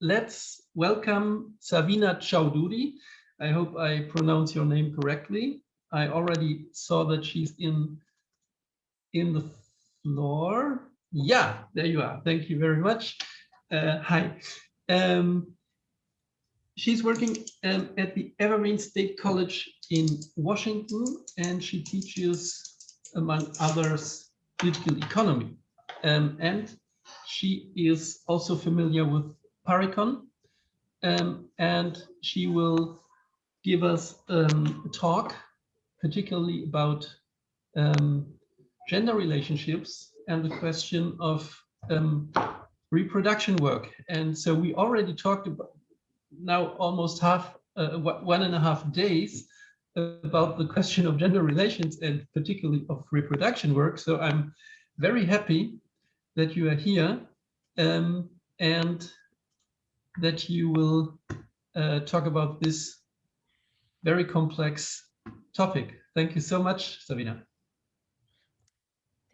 let's welcome Savvina Chowdhury. I hope I pronounce your name correctly. I already saw that she's in the floor. Yeah, there you are. Thank you very much. Hi. She's working at the Evergreen State College in Washington, and she teaches, among others, political economy. And she is also familiar with Paricon, and she will give us a talk, particularly about gender relationships and the question of reproduction work. And so we already talked about now almost 1.5 days about the question of gender relations and particularly of reproduction work. So I'm very happy that you are here and that you will talk about this very complex topic. Thank you so much, Savvina.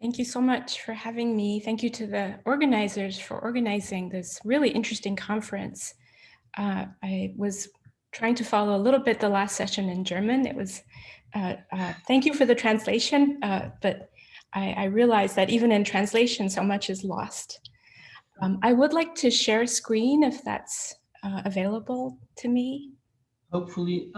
Thank you so much for having me. Thank you to the organizers for organizing this really interesting conference. I was trying to follow a little bit the last session in German. It was, thank you for the translation, but I realized that even in translation, so much is lost. I would like to share screen if that's available to me. Hopefully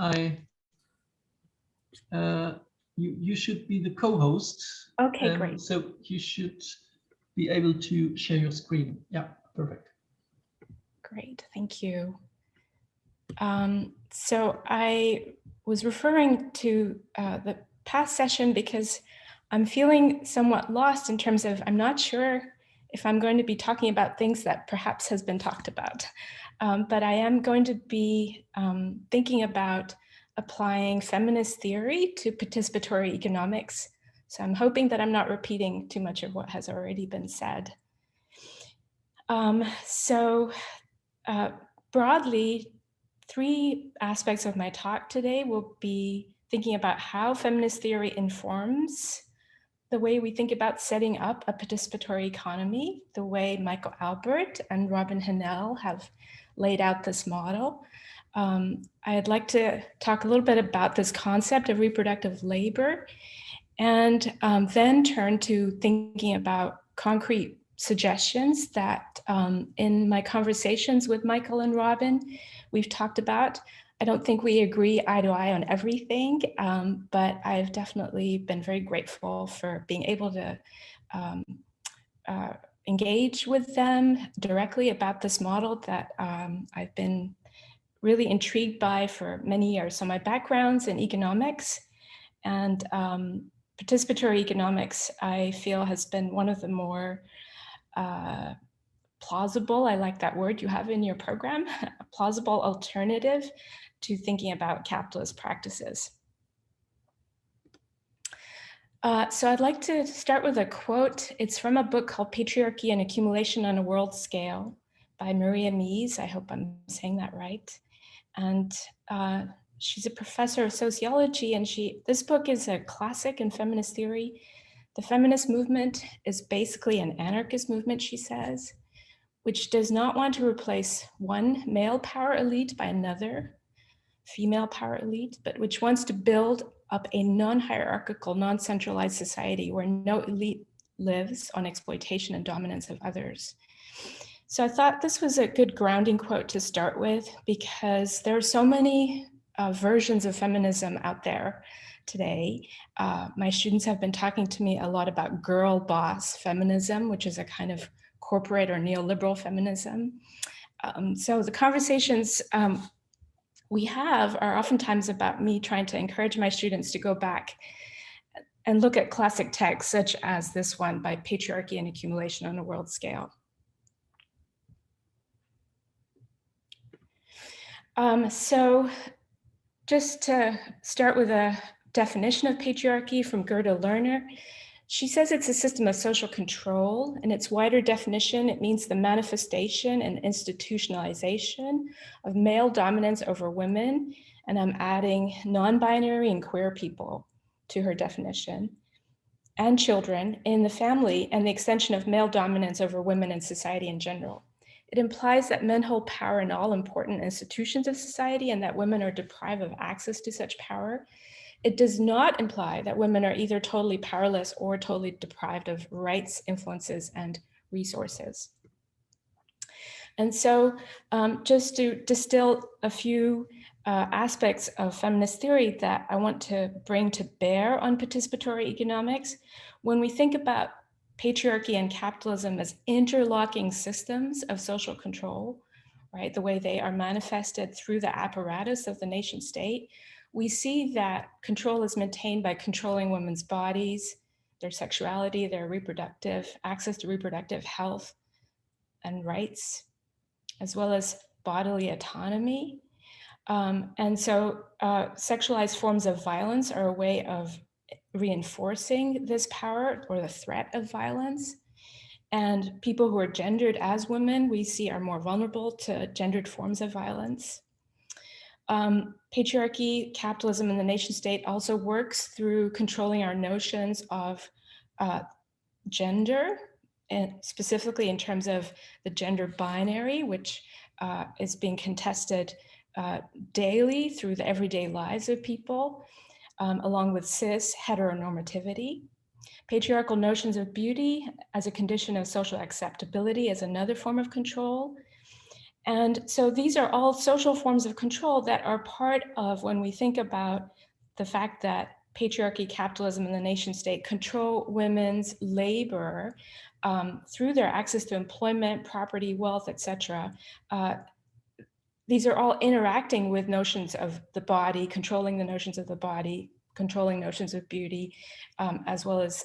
you should be the co-host. Okay, great. So you should be able to share your screen. Yeah, perfect. Great, thank you. So I was referring to the past session because I'm feeling somewhat lost in terms of I'm not sure if I'm going to be talking about things that perhaps has been talked about, but I am going to be thinking about applying feminist theory to participatory economics. So I'm hoping that I'm not repeating too much of what has already been said. Broadly, 3 aspects of my talk today will be thinking about how feminist theory informs the way we think about setting up a participatory economy, the way Michael Albert and Robin Hennell have laid out this model. I'd like to talk a little bit about this concept of reproductive labor, and then turn to thinking about concrete suggestions that in my conversations with Michael and Robin, we've talked about. I don't think we agree eye to eye on everything, but I've definitely been very grateful for being able to engage with them directly about this model that I've been really intrigued by for many years. So my background's in economics, and participatory economics, I feel, has been one of the more plausible, I like that word you have in your program, a plausible alternative to thinking about capitalist practices. So I'd like to start with a quote. It's from a book called Patriarchy and Accumulation on a World Scale by Maria Mies. I hope I'm saying that right. And she's a professor of sociology, and this book is a classic in feminist theory. The feminist movement is basically an anarchist movement, she says, which does not want to replace one male power elite by another female power elite, but which wants to build up a non-hierarchical, non-centralized society where no elite lives on exploitation and dominance of others. So I thought this was a good grounding quote to start with, because there are so many versions of feminism out there today. My students have been talking to me a lot about girl boss feminism, which is a kind of corporate or neoliberal feminism. So the conversations we have are oftentimes about me trying to encourage my students to go back and look at classic texts, such as this one by Patriarchy and Accumulation on a World Scale. So just to start with a definition of patriarchy from Gözde Lerner, she says it's a system of social control. In its wider definition, it means the manifestation and institutionalization of male dominance over women. And I'm adding non-binary and queer people to her definition, and children in the family, and the extension of male dominance over women in society in general. It implies that men hold power in all important institutions of society and that women are deprived of access to such power. It does not imply that women are either totally powerless or totally deprived of rights, influences, and resources. And so just to distill a few aspects of feminist theory that I want to bring to bear on participatory economics, when we think about patriarchy and capitalism as interlocking systems of social control, right, the way they are manifested through the apparatus of the nation state, we see that control is maintained by controlling women's bodies, their sexuality, their reproductive, access to reproductive health and rights, as well as bodily autonomy. And so sexualized forms of violence are a way of reinforcing this power or the threat of violence. And people who are gendered as women, we see are more vulnerable to gendered forms of violence. Patriarchy, capitalism, and the nation state also works through controlling our notions of gender, and specifically in terms of the gender binary, which is being contested daily through the everyday lives of people, along with cis heteronormativity. Patriarchal notions of beauty as a condition of social acceptability is another form of control. And so these are all social forms of control that are part of when we think about the fact that patriarchy, capitalism, and the nation state control women's labor through their access to employment, property, wealth, etc. These are all interacting with notions of the body, controlling the notions of the body, controlling notions of beauty, as well as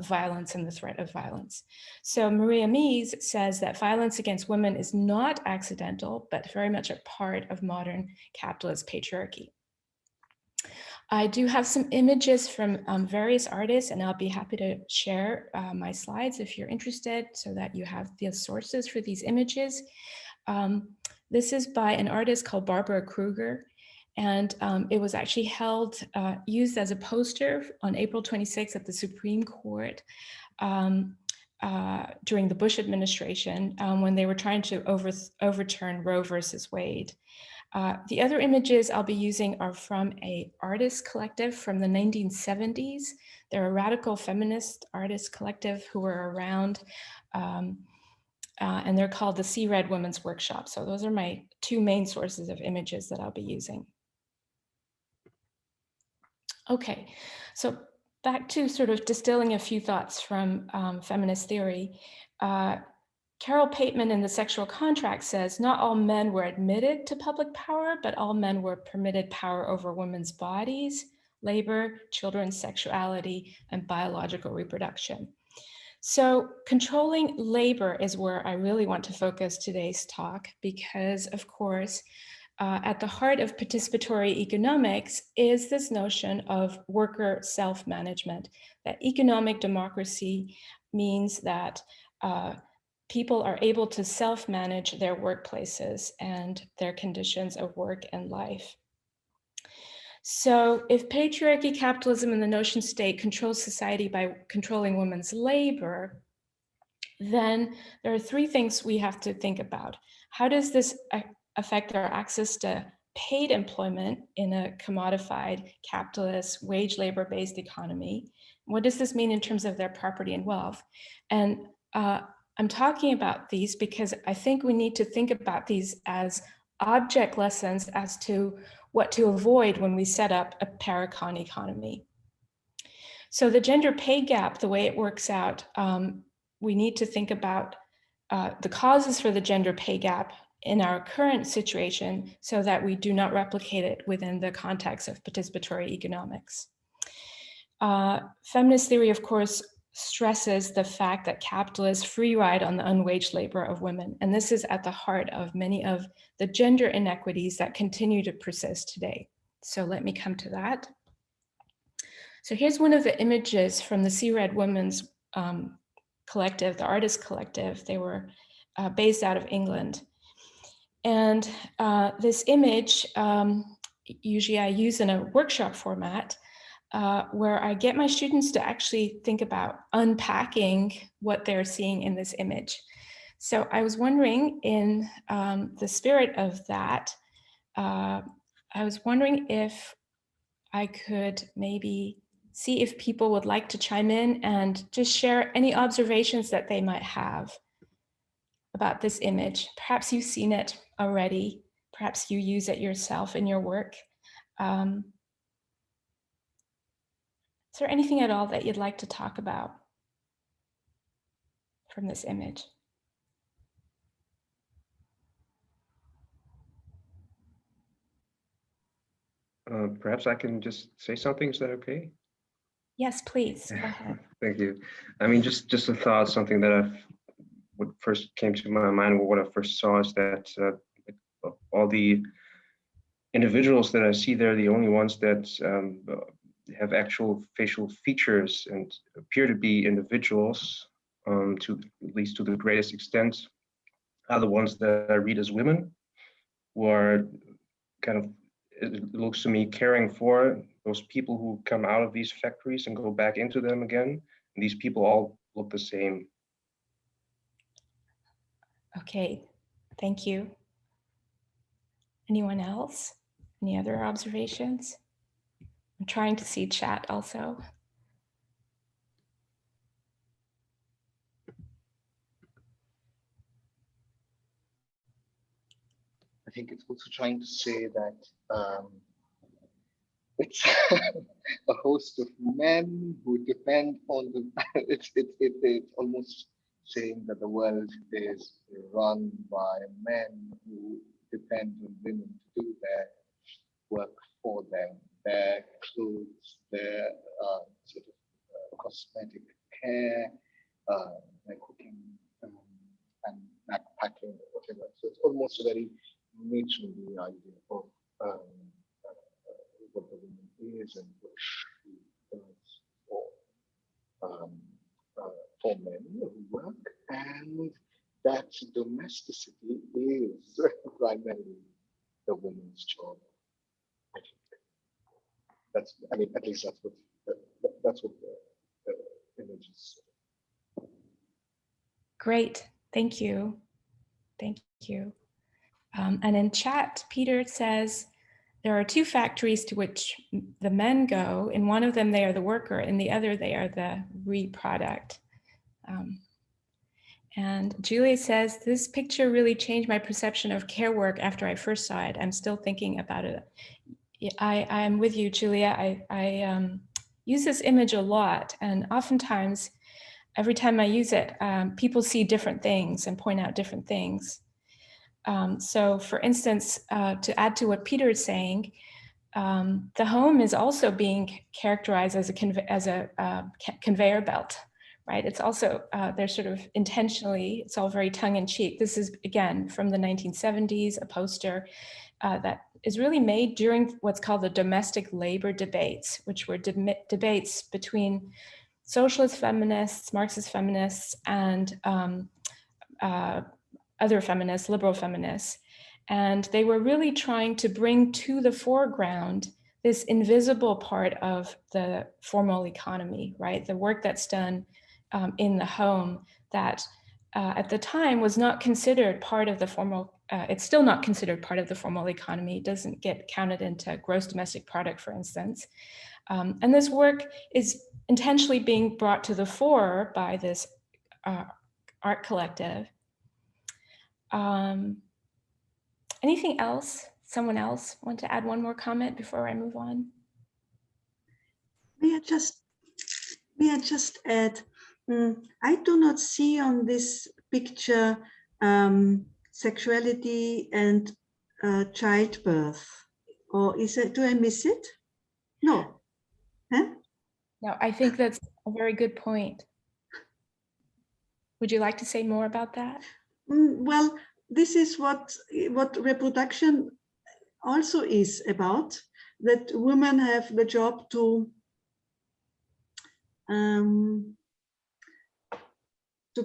violence and the threat of violence. So Maria Mies says that violence against women is not accidental, but very much a part of modern capitalist patriarchy. I do have some images from various artists, and I'll be happy to share my slides if you're interested, so that you have the sources for these images. This is by an artist called Barbara Kruger, and it was actually used as a poster on April 26th at the Supreme Court during the Bush administration when they were trying to overturn Roe versus Wade. The other images I'll be using are from an artist collective from the 1970s. They're a radical feminist artist collective who were around, and they're called the See Red Women's Workshop. So those are my two main sources of images that I'll be using. Okay, so back to sort of distilling a few thoughts from feminist theory. Carol Pateman in The Sexual Contract says, not all men were admitted to public power, but all men were permitted power over women's bodies, labor, children's sexuality, and biological reproduction. So controlling labor is where I really want to focus today's talk, because of course, at the heart of participatory economics is this notion of worker self-management, that economic democracy means that people are able to self-manage their workplaces and their conditions of work and life. So if patriarchy, capitalism, and the notion state controls society by controlling women's labor, then there are three things we have to think about. How does this affect our access to paid employment in a commodified, capitalist, wage labor-based economy? What does this mean in terms of their property and wealth? And I'm talking about these because I think we need to think about these as object lessons as to what to avoid when we set up a paracon economy. So the gender pay gap, the way it works out, we need to think about the causes for the gender pay gap in our current situation so that we do not replicate it within the context of participatory economics. Feminist theory, of course, stresses the fact that capitalists free ride on the unwaged labor of women. And this is at the heart of many of the gender inequities that continue to persist today. So let me come to that. So here's one of the images from the See Red Women's collective, the artist collective. They were based out of England. And this image, usually I use in a workshop format, where I get my students to actually think about unpacking what they're seeing in this image. So I was wondering, in the spirit of that, I was wondering if I could maybe see if people would like to chime in and just share any observations that they might have about this image. Perhaps you've seen it already. Perhaps you use it yourself in your work. Is there anything at all that you'd like to talk about from this image? Perhaps I can just say something. Is that okay? Yes, please. Go ahead. Thank you. I mean, just a thought. Something that what first came to my mind, what I first saw, is that all the individuals that I see there, the only ones that have actual facial features and appear to be individuals, to at least to the greatest extent, are the ones that I read as women, who are kind of, it looks to me, caring for those people who come out of these factories and go back into them again. And these people all look the same. Okay, thank you. Anyone else? Any other observations? I'm trying to see chat also. I think it's also trying to say that it's a host of men who depend on the. It's almost saying that the world is run by men who depend on women to do their work for them, their clothes, their sort of cosmetic care, their cooking, and backpacking or whatever. So it's almost a very matronly idea of what the woman is and what she does for men who work, and that domesticity is primarily the woman's job. I think that's. I mean, at least that's what the image is. Great, thank you. Thank you. And in chat, Peter says, there are two factories to which the men go. In one of them, they are the worker. In the other, they are the reproduct. And Julia says, this picture really changed my perception of care work after I first saw it. I'm still thinking about it. I'm with you, Julia. I use this image a lot. And oftentimes, every time I use it, people see different things and point out different things. So for instance, to add to what Peter is saying, the home is also being characterized as a conveyor belt, right? It's also, they're sort of intentionally, it's all very tongue-in-cheek. This is, again, from the 1970s, a poster that is really made during what's called the domestic labor debates, which were debates between socialist feminists, Marxist feminists, and other feminists, liberal feminists. And they were really trying to bring to the foreground this invisible part of the formal economy, right? The work that's done in the home that at the time was not considered part of the formal, it's still not considered part of the formal economy. It doesn't get counted into gross domestic product, for instance. And this work is intentionally being brought to the fore by this art collective. Anything else? Someone else want to add one more comment before I move on? May I just add, I do not see on this picture sexuality and childbirth, or is it? Do I miss it? No. Huh? No, I think that's a very good point. Would you like to say more about that? Well, this is what reproduction also is about, that women have the job to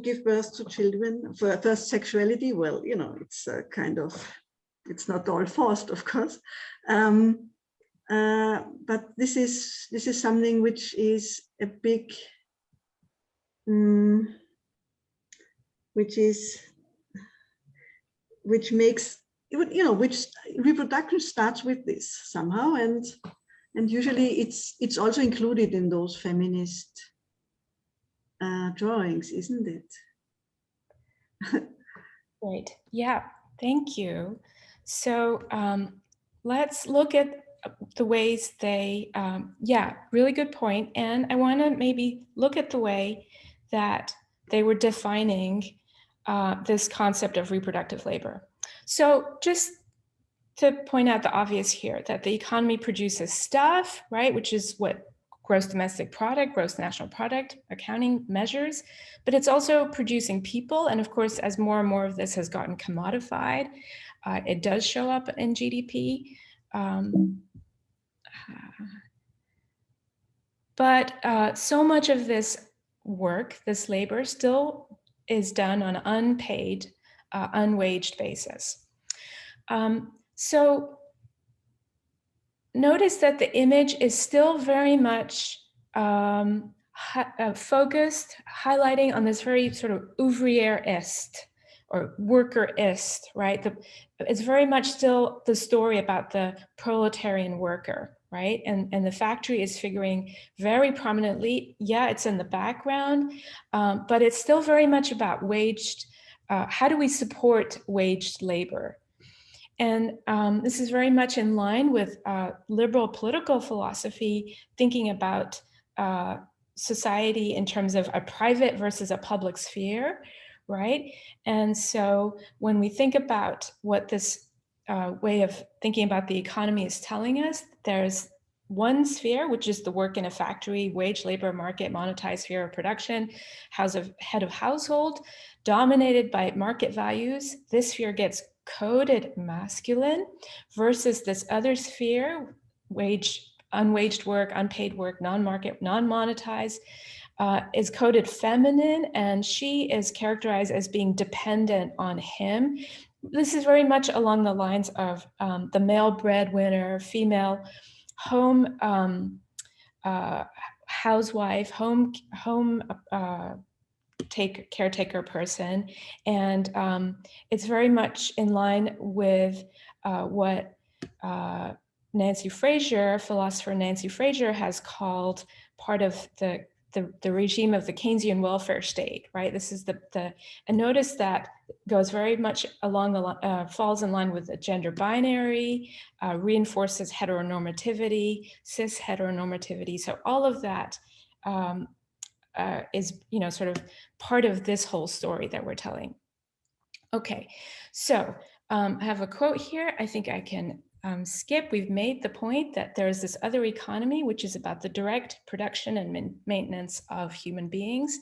give birth to children. For first, sexuality, well, you know, it's kind of, it's not all forced, of course, but this is something which is a big, which is which makes, which reproduction starts with this somehow, and usually it's also included in those feminist drawings, isn't it? Great. Yeah, thank you. So let's look at the ways they, yeah, really good point. And I want to maybe look at the way that they were defining this concept of reproductive labor. So just to point out the obvious here, that the economy produces stuff, right, which is what gross domestic product, gross national product, accounting measures, but it's also producing people. And of course, as more and more of this has gotten commodified, it does show up in GDP. But so much of this work, this labor, still is done on an unpaid, unwaged basis. So notice that the image is still very much focused, highlighting on this very sort of ouvrière-ist or worker-ist, right? It's very much still the story about the proletarian worker, right? And the factory is figuring very prominently. Yeah, it's in the background, but it's still very much about waged, how do we support waged labor? And this is very much in line with liberal political philosophy, thinking about society in terms of a private versus a public sphere, right? And so when we think about what this way of thinking about the economy is telling us, there's one sphere, which is the work in a factory, wage labor market, monetized sphere of production, head of household, dominated by market values. This sphere gets coded masculine versus this other sphere, unwaged work, unpaid work, non-market, non-monetized, is coded feminine, and she is characterized as being dependent on him. This is very much along the lines of the male breadwinner, female home housewife, home caretaker person, and it's very much in line with what Nancy Fraser, philosopher Nancy Fraser, has called part of the regime of the Keynesian welfare state, right? This is and notice that goes very much along the falls in line with the gender binary, reinforces heteronormativity, cis heteronormativity. So all of that is, sort of part of this whole story that we're telling. Okay, so I have a quote here. I think I can skip. We've made the point that there's this other economy, which is about the direct production and maintenance of human beings.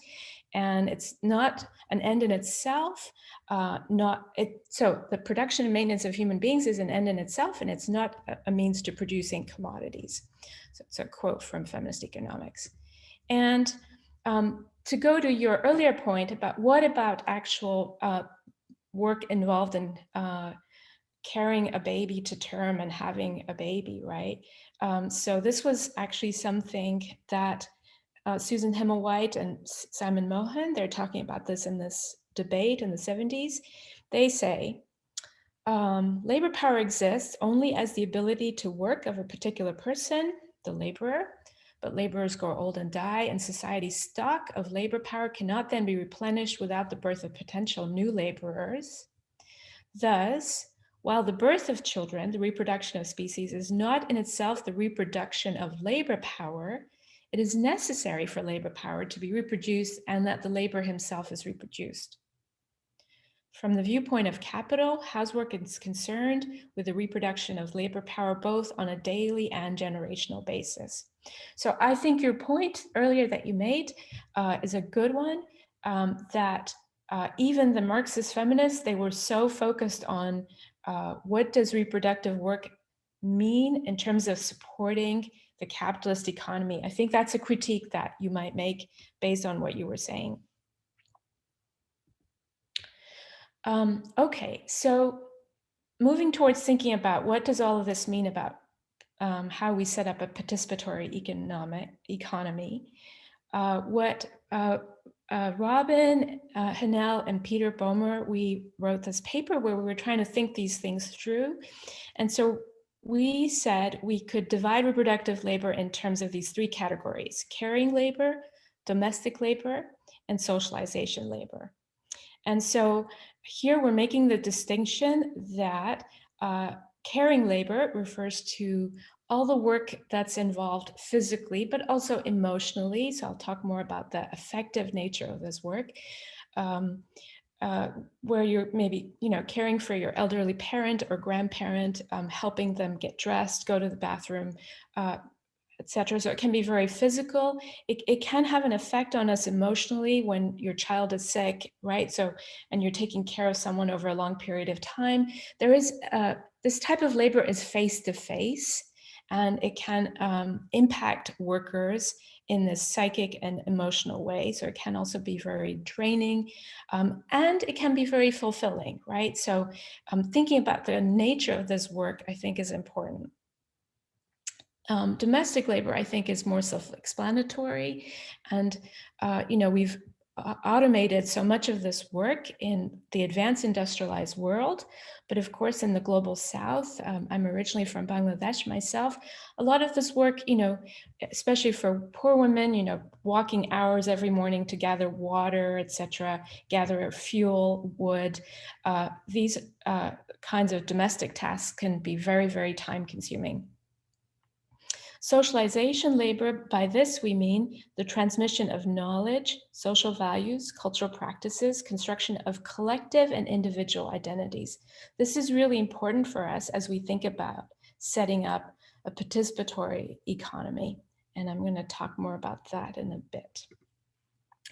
And it's not an end in itself, so the production and maintenance of human beings is an end in itself, and it's not a means to producing commodities. So it's a quote from feminist economics. And to go to your earlier point about what about actual work involved in carrying a baby to term and having a baby, right? So this was actually something that Susan Himmelwhite and Simon Mohan, they're talking about this in this debate in the 70s. They say, labor power exists only as the ability to work of a particular person, the laborer, but laborers grow old and die, and society's stock of labor power cannot then be replenished without the birth of potential new laborers. Thus, while the birth of children, the reproduction of species, is not in itself the reproduction of labor power, it is necessary for labor power to be reproduced and that the laborer himself is reproduced. From the viewpoint of capital, housework is concerned with the reproduction of labor power both on a daily and generational basis. So I think your point earlier that you made is a good one, that even the Marxist feminists, they were so focused on what does reproductive work mean in terms of supporting the capitalist economy. I think that's a critique that you might make based on what you were saying. Okay, so moving towards thinking about what does all of this mean about how we set up a participatory economy. Robin, Hanel, and Peter Boehmer, we wrote this paper where we were trying to think these things through. And so we said we could divide reproductive labor in terms of these three categories: caring labor, domestic labor, and socialization labor. And so here we're making the distinction that caring labor refers to all the work that's involved physically, but also emotionally. So I'll talk more about the affective nature of this work, where you're maybe, caring for your elderly parent or grandparent, helping them get dressed, go to the bathroom, etc. So it can be very physical. It can have an effect on us emotionally when your child is sick, right? So, and you're taking care of someone over a long period of time. There is, this type of labor is face-to-face, and it can impact workers in this psychic and emotional way. So it can also be very draining, and it can be very fulfilling, right? So thinking about the nature of this work, I think, is important. Domestic labor, I think, is more self-explanatory, and we've automated so much of this work in the advanced industrialized world, but of course in the global south, I'm originally from Bangladesh myself, a lot of this work, especially for poor women, walking hours every morning to gather water, etc., gather fuel, wood, these kinds of domestic tasks can be very, very time consuming. Socialization labor, by this we mean the transmission of knowledge, social values, cultural practices, construction of collective and individual identities. This is really important for us as we think about setting up a participatory economy. And I'm going to talk more about that in a bit.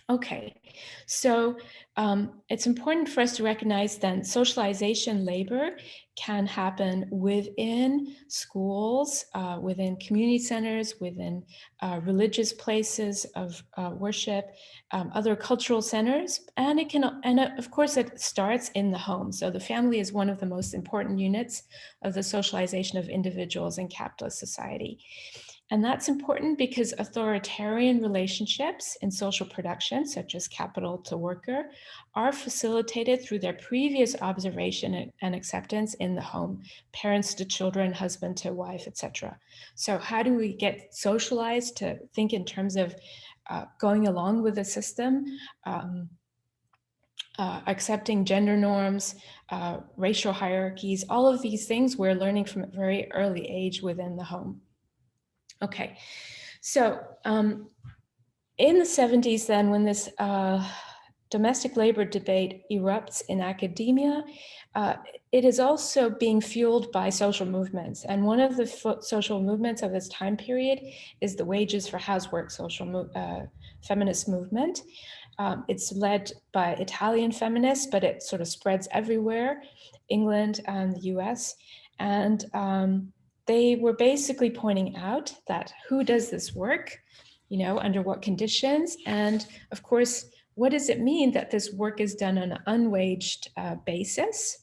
Okay, so it's important for us to recognize then socialization labor can happen within schools, within community centers, within religious places of worship, other cultural centers, and it can, and of course it starts in the home. So the family is one of the most important units of the socialization of individuals in capitalist society. And that's important because authoritarian relationships in social production, such as capital to worker, are facilitated through their previous observation and acceptance in the home, parents to children, husband to wife, etc. So how do we get socialized to think in terms of going along with the system, accepting gender norms, racial hierarchies, all of these things we're learning from a very early age within the home. Okay, so in the 70s then, when this domestic labor debate erupts in academia, it is also being fueled by social movements. And one of the social movements of this time period is the Wages for Housework feminist movement. It's led by Italian feminists, but it sort of spreads everywhere, England and the US. And they were basically pointing out that who does this work, under what conditions, and of course, what does it mean that this work is done on an unwaged basis?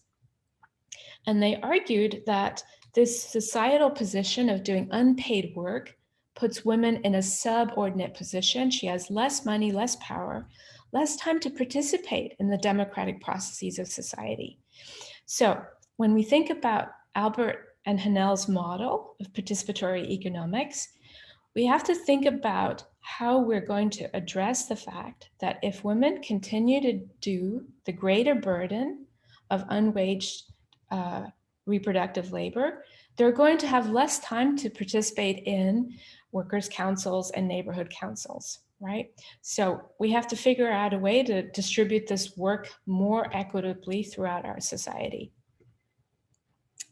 And they argued that this societal position of doing unpaid work puts women in a subordinate position. She has less money, less power, less time to participate in the democratic processes of society. So when we think about Albert and Hanel's model of participatory economics, we have to think about how we're going to address the fact that if women continue to do the greater burden of unwaged reproductive labor, they're going to have less time to participate in workers' councils and neighborhood councils, right? So we have to figure out a way to distribute this work more equitably throughout our society.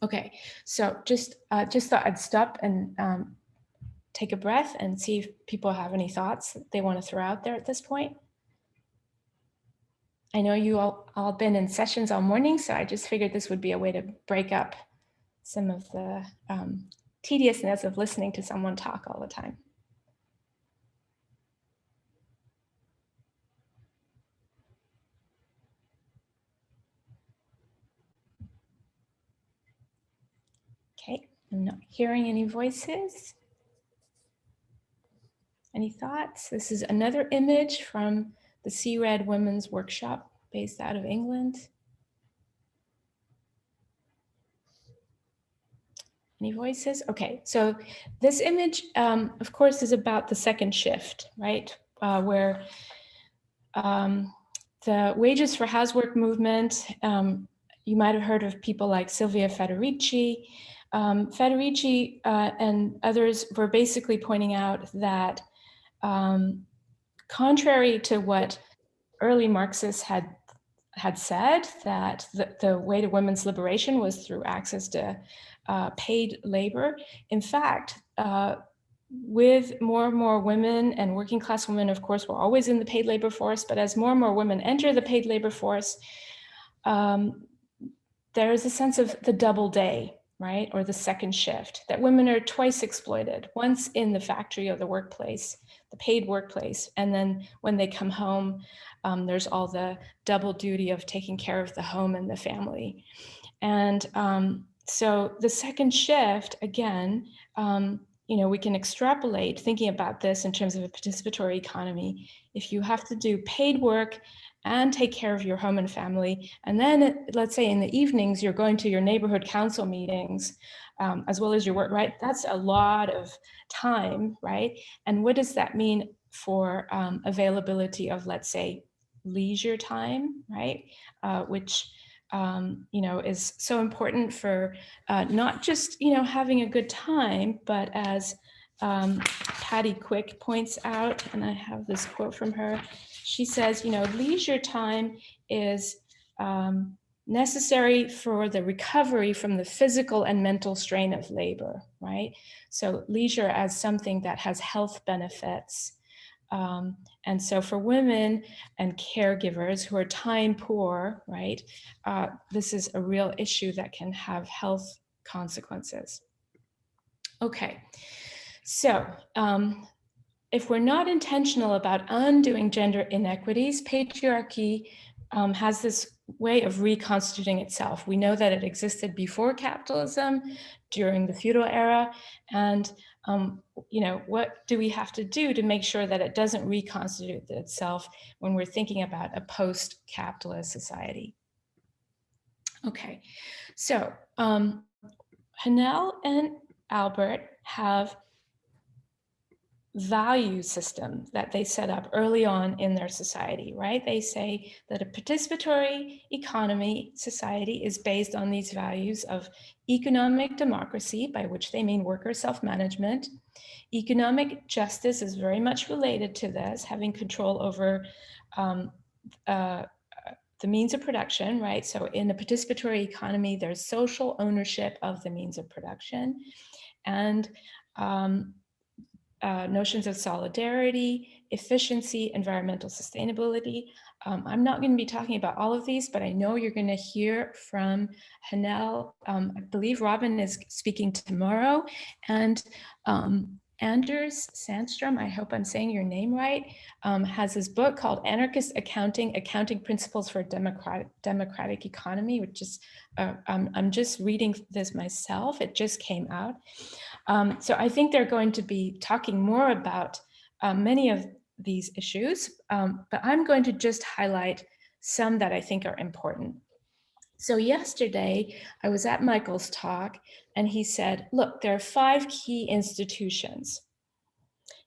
Okay, so just thought I'd stop and take a breath and see if people have any thoughts that they want to throw out there at this point. I know you all been in sessions all morning, so I just figured this would be a way to break up some of the tediousness of listening to someone talk all the time. Okay, I'm not hearing any voices. Any thoughts? This is another image from the C-Red Women's Workshop based out of England. Any voices? Okay, so this image, of course, is about the second shift, right? Where the wages for housework movement, you might have heard of people like Silvia Federici. Federici and others were basically pointing out that contrary to what early Marxists had said, that the way to women's liberation was through access to paid labor. In fact, with more and more women and working class women, of course, were always in the paid labor force, but as more and more women enter the paid labor force, there is a sense of the double day, right? Or the second shift, that women are twice exploited, once in the factory or the workplace, the paid workplace, and then when they come home, there's all the double duty of taking care of the home and the family. And so the second shift, again, we can extrapolate thinking about this in terms of a participatory economy. If you have to do paid work and take care of your home and family, and then let's say in the evenings, you're going to your neighborhood council meetings, as well as your work, right? That's a lot of time, right? And what does that mean for availability of, let's say, leisure time, right? Which is so important for not just, having a good time, but as Patty Quick points out, and I have this quote from her, she says, leisure time is necessary for the recovery from the physical and mental strain of labor, right? So leisure as something that has health benefits. And so for women and caregivers who are time poor, right, this is a real issue that can have health consequences. Okay, so if we're not intentional about undoing gender inequities, patriarchy has this way of reconstituting itself. We know that it existed before capitalism, during the feudal era, and what do we have to do to make sure that it doesn't reconstitute itself when we're thinking about a post-capitalist society? Okay, so Hanel and Albert have value system that they set up early on in their society, right? They say that a participatory economy society is based on these values of economic democracy, by which they mean worker self-management. Economic justice is very much related to this, having control over the means of production, right? So in a participatory economy, there's social ownership of the means of production, and notions of solidarity, efficiency, environmental sustainability. I'm not going to be talking about all of these, but I know you're going to hear from Hanel. I believe Robin is speaking tomorrow, and Anders Sandstrom, I hope I'm saying your name right, has this book called Anarchist Accounting Principles for a Democratic Economy, which is, I'm just reading this myself. It just came out. So I think they're going to be talking more about many of these issues, but I'm going to just highlight some that I think are important. So yesterday I was at Michael's talk and he said, look, there are 5 key institutions.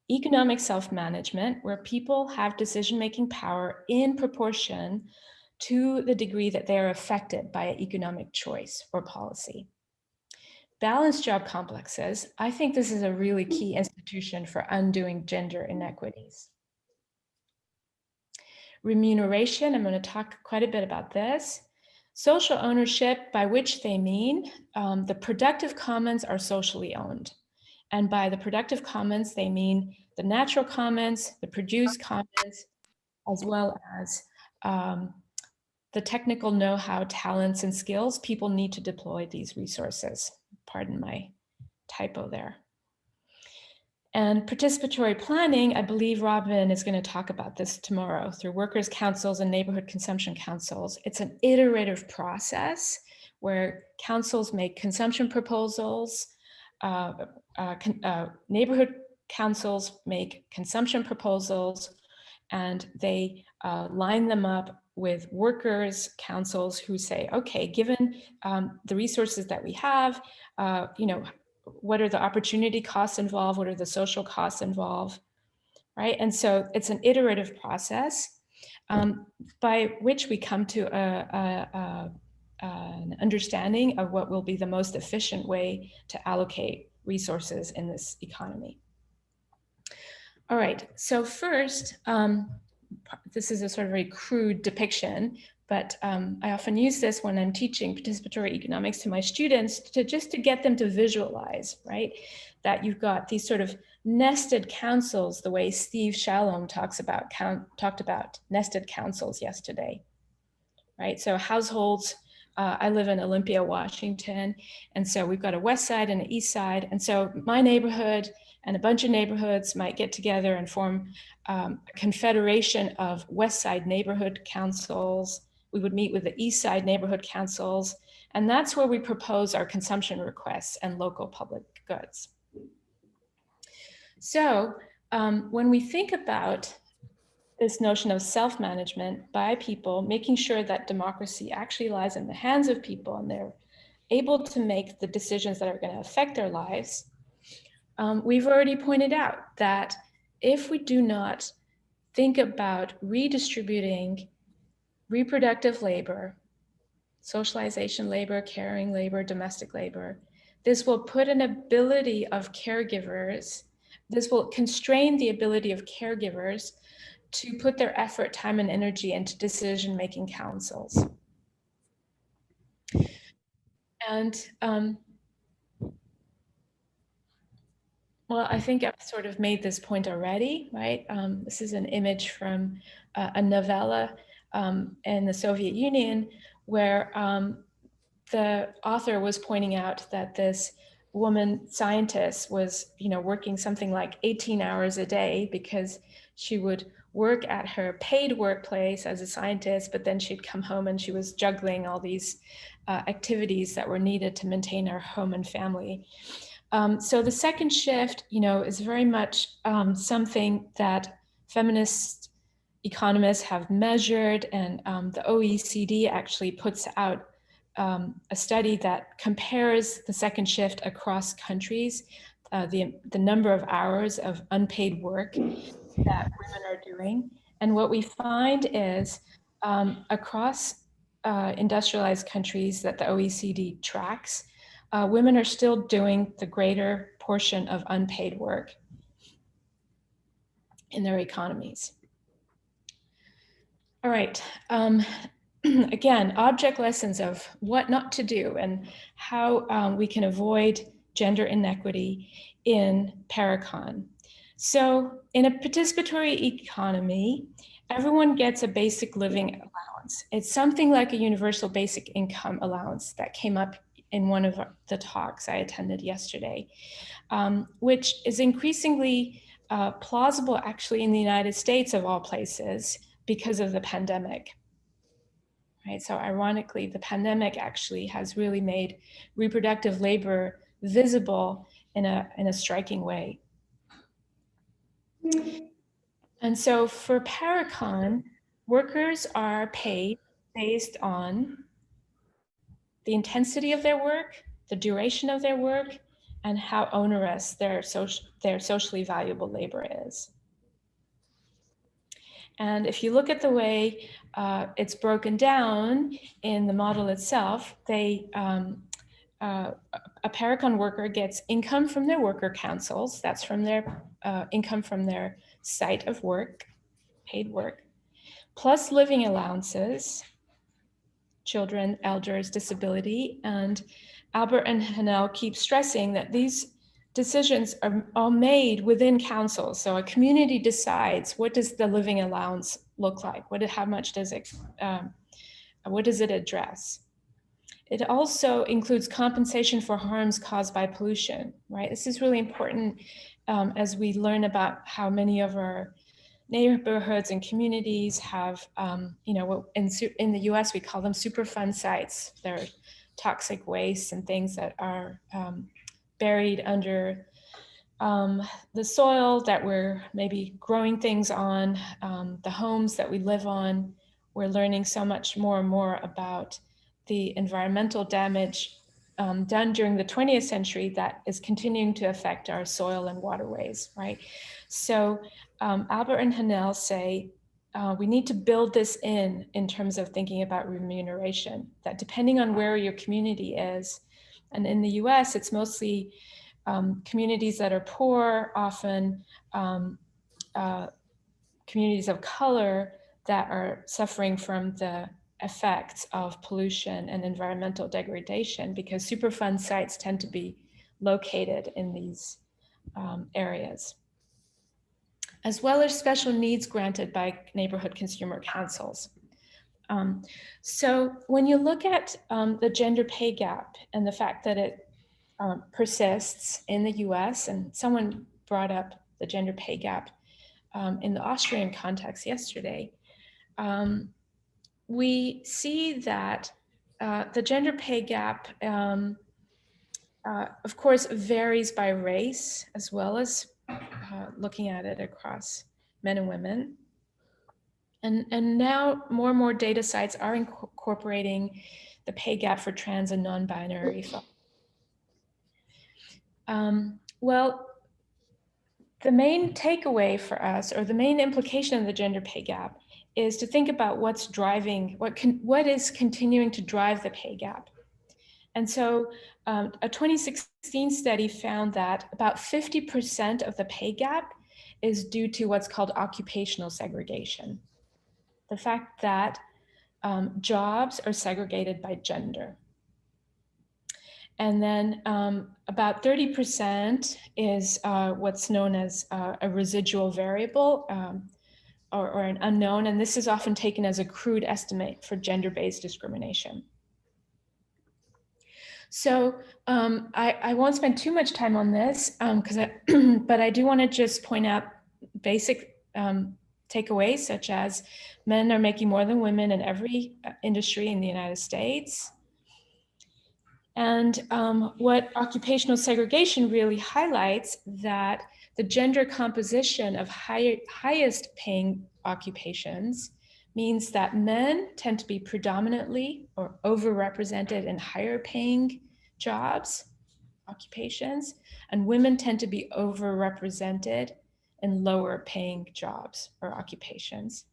Economic self-management, where people have decision-making power in proportion to the degree that they are affected by economic choice or policy. Balanced job complexes, I think this is a really key institution for undoing gender inequities. Remuneration, I'm going to talk quite a bit about this. Social ownership, by which they mean the productive commons are socially owned. And by the productive commons, they mean the natural commons, the produced commons, as well as the technical know-how, talents, and skills people need to deploy these resources. Pardon my typo there. And participatory planning, I believe Robin is going to talk about this tomorrow through workers' councils and neighborhood consumption councils. It's an iterative process where councils make consumption proposals, neighborhood councils make consumption proposals, and they line them up with workers' councils who say, okay, given the resources that we have, what are the opportunity costs involved? What are the social costs involved? Right? And so it's an iterative process by which we come to an understanding of what will be the most efficient way to allocate resources in this economy. All right, so first, this is a sort of very crude depiction, but I often use this when I'm teaching participatory economics to my students to get them to visualize, right? That you've got these sort of nested councils, the way Steve Shalom talked about nested councils yesterday, right? So households, I live in Olympia, Washington, and so we've got a west side and an east side, and so my neighborhood and a bunch of neighborhoods might get together and form a confederation of west side neighborhood councils. We would meet with the east side neighborhood councils, and that's where we propose our consumption requests and local public goods. So when we think about this notion of self-management by people, making sure that democracy actually lies in the hands of people and they're able to make the decisions that are going to affect their lives, we've already pointed out that if we do not think about redistributing reproductive labor, socialization labor, caring labor, domestic labor, this will put an ability of caregivers, this will constrain the ability of caregivers to put their effort, time, and energy into decision-making councils. And well, I think I've sort of made this point already, right? This is an image from a novella in the Soviet Union where the author was pointing out that this woman scientist was, working something like 18 hours a day because she would work at her paid workplace as a scientist, but then she'd come home and she was juggling all these activities that were needed to maintain her home and family. So the second shift, is very much something that feminist economists have measured, and the OECD actually puts out a study that compares the second shift across countries, the number of hours of unpaid work that women are doing. And what we find is across industrialized countries that the OECD tracks, women are still doing the greater portion of unpaid work in their economies. All right. Again, object lessons of what not to do and how we can avoid gender inequity in Paracon. So in a participatory economy, everyone gets a basic living allowance. It's something like a universal basic income allowance that came up in one of the talks I attended yesterday, which is increasingly plausible actually in the United States of all places because of the pandemic. Right? So ironically, the pandemic actually has really made reproductive labor visible in a striking way. And so for Paracon, workers are paid based on the intensity of their work, the duration of their work, and how onerous their socially valuable labor is. And if you look at the way it's broken down in the model itself, a Paracon worker gets income from their worker councils, that's from their income from their site of work, paid work, plus living allowances, children, elders, disability. And Albert and Hanel keep stressing that these decisions are all made within councils. So a community decides, what does the living allowance look like? How much does it, what does it address? It also includes compensation for harms caused by pollution, right? This is really important as we learn about how many of our neighborhoods and communities have, in the US, we call them Superfund sites. They're toxic waste and things that are buried under the soil that we're maybe growing things on, the homes that we live on. We're learning so much more and more about the environmental damage done during the 20th century that is continuing to affect our soil and waterways, right? So Albert and Hanel say, we need to build this in terms of thinking about remuneration, that depending on where your community is, and in the US, it's mostly communities that are poor, often communities of color that are suffering from the effects of pollution and environmental degradation, because Superfund sites tend to be located in these areas, as well as special needs granted by neighborhood consumer councils. So when you look at the gender pay gap and the fact that it persists in the US, and someone brought up the gender pay gap in the Austrian context yesterday, we see that the gender pay gap, of course, varies by race, as well as looking at it across men and women. And now more and more data sites are incorporating the pay gap for trans and non-binary folks. Well, the main takeaway for us, or the main implication of the gender pay gap, is to think about what's driving, what is continuing to drive the pay gap. And so a 2016 study found that about 50% of the pay gap is due to what's called occupational segregation. The fact that jobs are segregated by gender. And then about 30% is what's known as a residual variable or an unknown. And this is often taken as a crude estimate for gender-based discrimination. So I won't spend too much time on this, but I do want to just point out basic takeaways, such as men are making more than women in every industry in the United States. And what occupational segregation really highlights, that the gender composition of highest paying occupations means that men tend to be predominantly or overrepresented in higher paying jobs, occupations, and women tend to be overrepresented in lower paying jobs or occupations.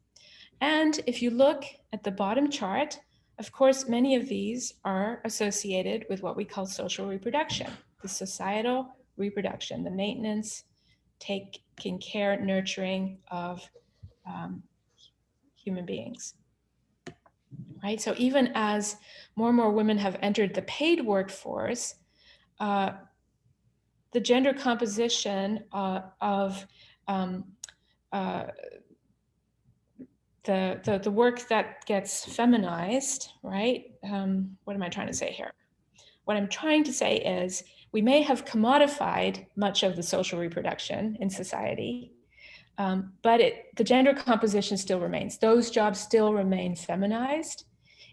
And if you look at the bottom chart, of course, many of these are associated with what we call social reproduction, the societal reproduction, the maintenance, taking care, nurturing of human beings, right? So even as more and more women have entered the paid workforce, the gender composition of the work that gets feminized, right? What am I trying to say here? What I'm trying to say is we may have commodified much of the social reproduction in society, but the gender composition still remains. Those jobs still remain feminized.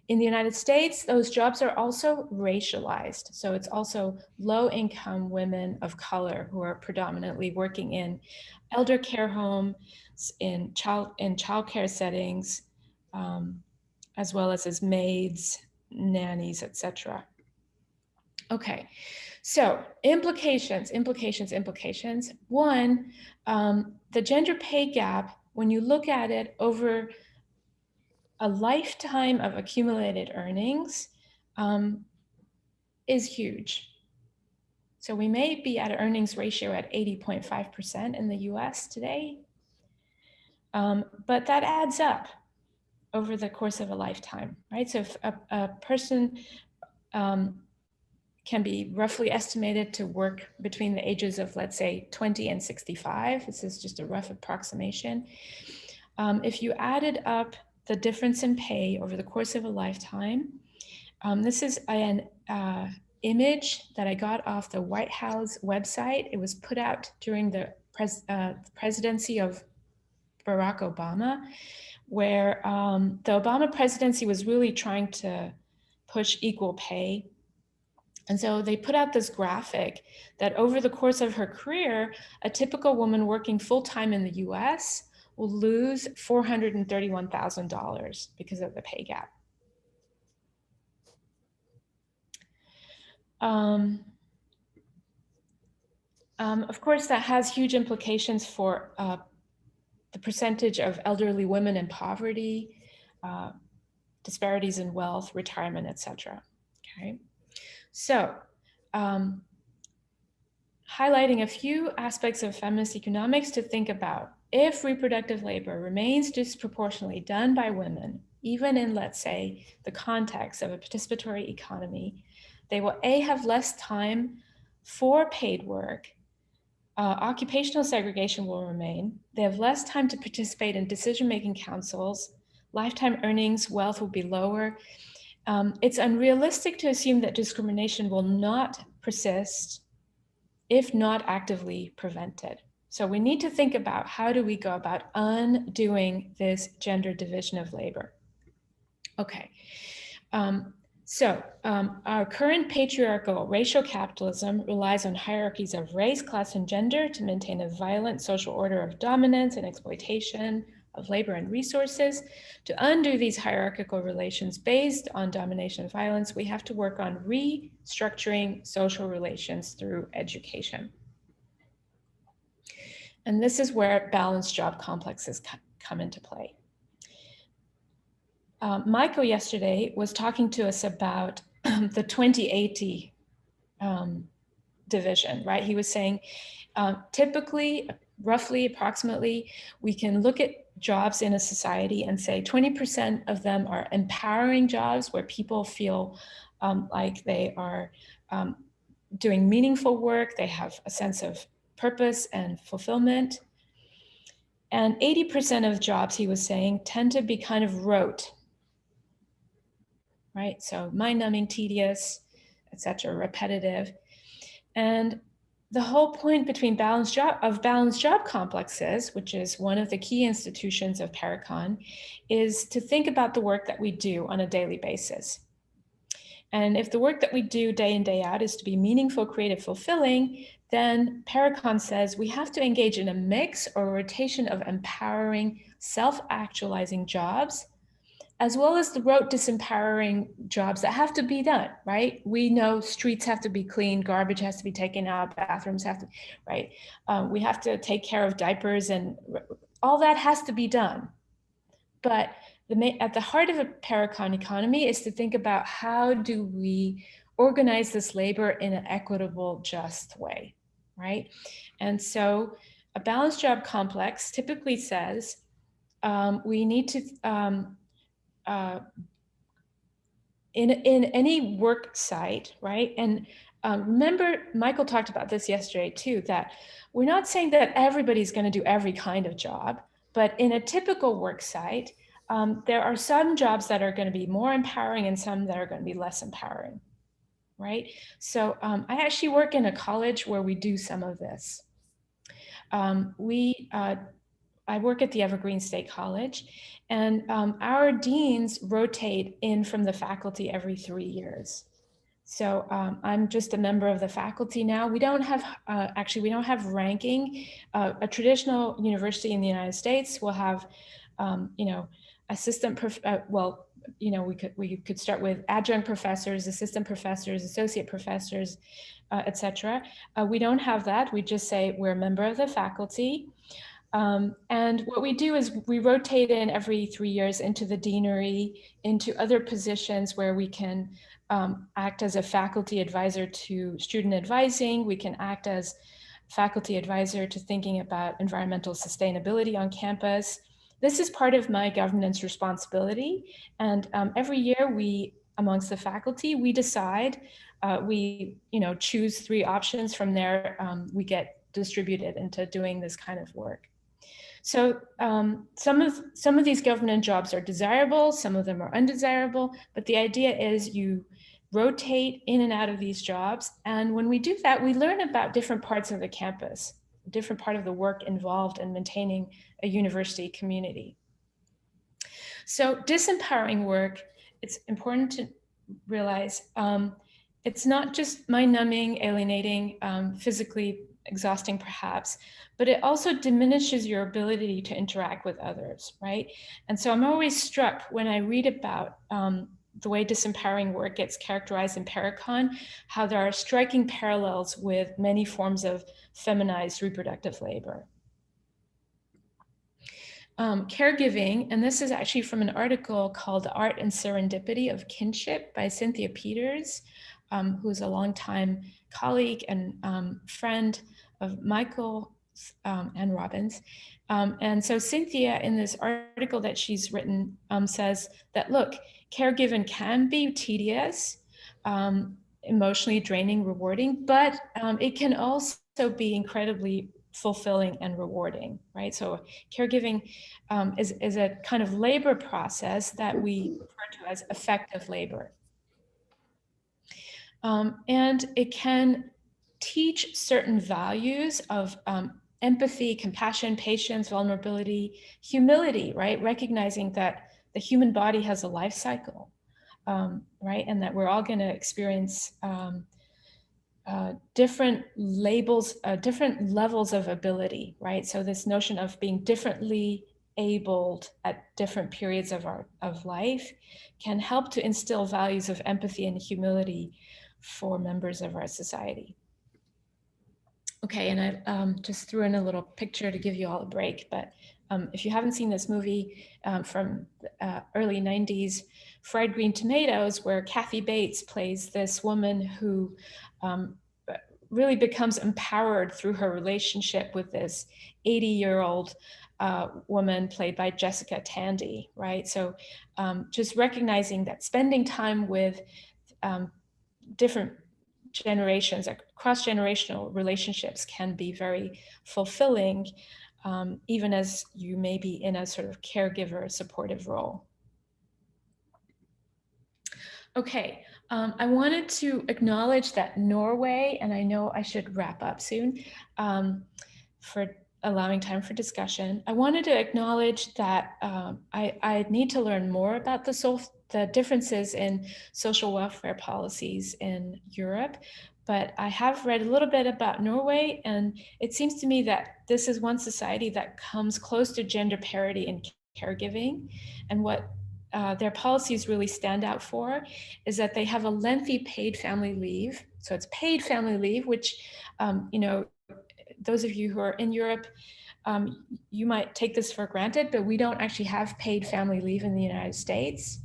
In the United States, those jobs are also racialized. So it's also low-income women of color who are predominantly working in elder care homes, in childcare settings, as well as maids, nannies, etc. Okay, so implications. One, the gender pay gap, when you look at it over a lifetime of accumulated earnings, is huge. So we may be at an earnings ratio at 80.5% in the US today, but that adds up over the course of a lifetime, right? So if a person can be roughly estimated to work between the ages of, let's say, 20 and 65, this is just a rough approximation. If you added up the difference in pay over the course of a lifetime, this is an image that I got off the White House website. It was put out during the presidency of Barack Obama, where the Obama presidency was really trying to push equal pay And so they put out this graphic that over the course of her career, a typical woman working full-time in the US will lose $431,000 because of the pay gap. Of course, that has huge implications for the percentage of elderly women in poverty, disparities in wealth, retirement, etc. Okay, so highlighting a few aspects of feminist economics to think about. If reproductive labor remains disproportionately done by women, even in, let's say, the context of a participatory economy, they will A, have less time for paid work, occupational segregation will remain, they have less time to participate in decision-making councils, lifetime earnings, wealth will be lower. It's unrealistic to assume that discrimination will not persist if not actively prevented. So we need to think about how do we go about undoing this gender division of labor. Okay, our current patriarchal racial capitalism relies on hierarchies of race, class, and gender to maintain a violent social order of dominance and exploitation of labor and resources. To undo these hierarchical relations based on domination and violence, we have to work on restructuring social relations through education. And this is where balanced job complexes come into play. Michael yesterday was talking to us about the 2080 division, right? He was saying typically, roughly, approximately, we can look at jobs in a society and say 20% of them are empowering jobs where people feel like they are doing meaningful work, they have a sense of purpose and fulfillment. And 80% of jobs, he was saying, tend to be kind of rote, right? So mind-numbing, tedious, etc., repetitive. And the whole point between balanced job complexes, which is one of the key institutions of Paracon, is to think about the work that we do on a daily basis. And if the work that we do day in, day out is to be meaningful, creative, fulfilling, then Paracon says we have to engage in a mix or rotation of empowering, self-actualizing jobs, as well as the rote disempowering jobs that have to be done, right? We know streets have to be cleaned, garbage has to be taken out, bathrooms have to, right? We have to take care of diapers and all that has to be done. But at the heart of a Paracon economy is to think about how do we organize this labor in an equitable, just way, right? And so a balanced job complex typically says we need to, in any work site, right? And remember, Michael talked about this yesterday too, that we're not saying that everybody's going to do every kind of job, but in a typical work site, there are some jobs that are going to be more empowering and some that are going to be less empowering, right? So I actually work in a college where we do some of this. I work at the Evergreen State College, and our deans rotate in from the faculty every 3 years. So I'm just a member of the faculty now. We don't have, actually, we don't have ranking. A traditional university in the United States will have, you know, assistant, well, you know, we could start with adjunct professors, assistant professors, associate professors, etc. We don't have that. We just say we're a member of the faculty. And what we do is we rotate in every 3 years into the deanery, into other positions where we can act as a faculty advisor to student advising. We can act as faculty advisor to thinking about environmental sustainability on campus. This is part of my governance responsibility. And every year we, amongst the faculty, we decide, we choose 3 options. From there, we get distributed into doing this kind of work. So some of these government jobs are desirable, some of them are undesirable, but the idea is you rotate in and out of these jobs. And when we do that, we learn about different parts of the campus, different part of the work involved in maintaining a university community. So disempowering work, it's important to realize, it's not just mind-numbing, alienating, physically exhausting perhaps, but it also diminishes your ability to interact with others, right? And so I'm always struck when I read about the way disempowering work gets characterized in Paracon, how there are striking parallels with many forms of feminized reproductive labor. Caregiving, and this is actually from an article called Art and Serendipity of Kinship by Cynthia Peters, who's a longtime colleague and friend of Michael and Robin's. And so Cynthia, in this article that she's written, says that, look, caregiving can be tedious, emotionally draining, rewarding, but it can also be incredibly fulfilling and rewarding, right? So caregiving is a kind of labor process that we refer to as effective labor. And it can teach certain values of empathy, compassion, patience, vulnerability, humility, right? Recognizing that the human body has a life cycle, right? And that we're all going to experience different labels, different levels of ability, right? So this notion of being differently abled at different periods of life can help to instill values of empathy and humility for members of our society. Okay, and I just threw in a little picture to give you all a break, but if you haven't seen this movie from early 90s, Fried Green Tomatoes, where Kathy Bates plays this woman who really becomes empowered through her relationship with this 80-year-old woman played by Jessica Tandy, right? So just recognizing that spending time with different generations, cross-generational relationships can be very fulfilling, even as you may be in a sort of caregiver supportive role. Okay, I wanted to acknowledge that Norway, and I know I should wrap up soon for allowing time for discussion. I wanted to acknowledge that I need to learn more about the differences in social welfare policies in Europe, but I have read a little bit about Norway, and it seems to me that this is one society that comes close to gender parity in caregiving. And what their policies really stand out for is that they have a lengthy paid family leave. So it's paid family leave, which, you know, those of you who are in Europe, you might take this for granted, but we don't actually have paid family leave in the United States.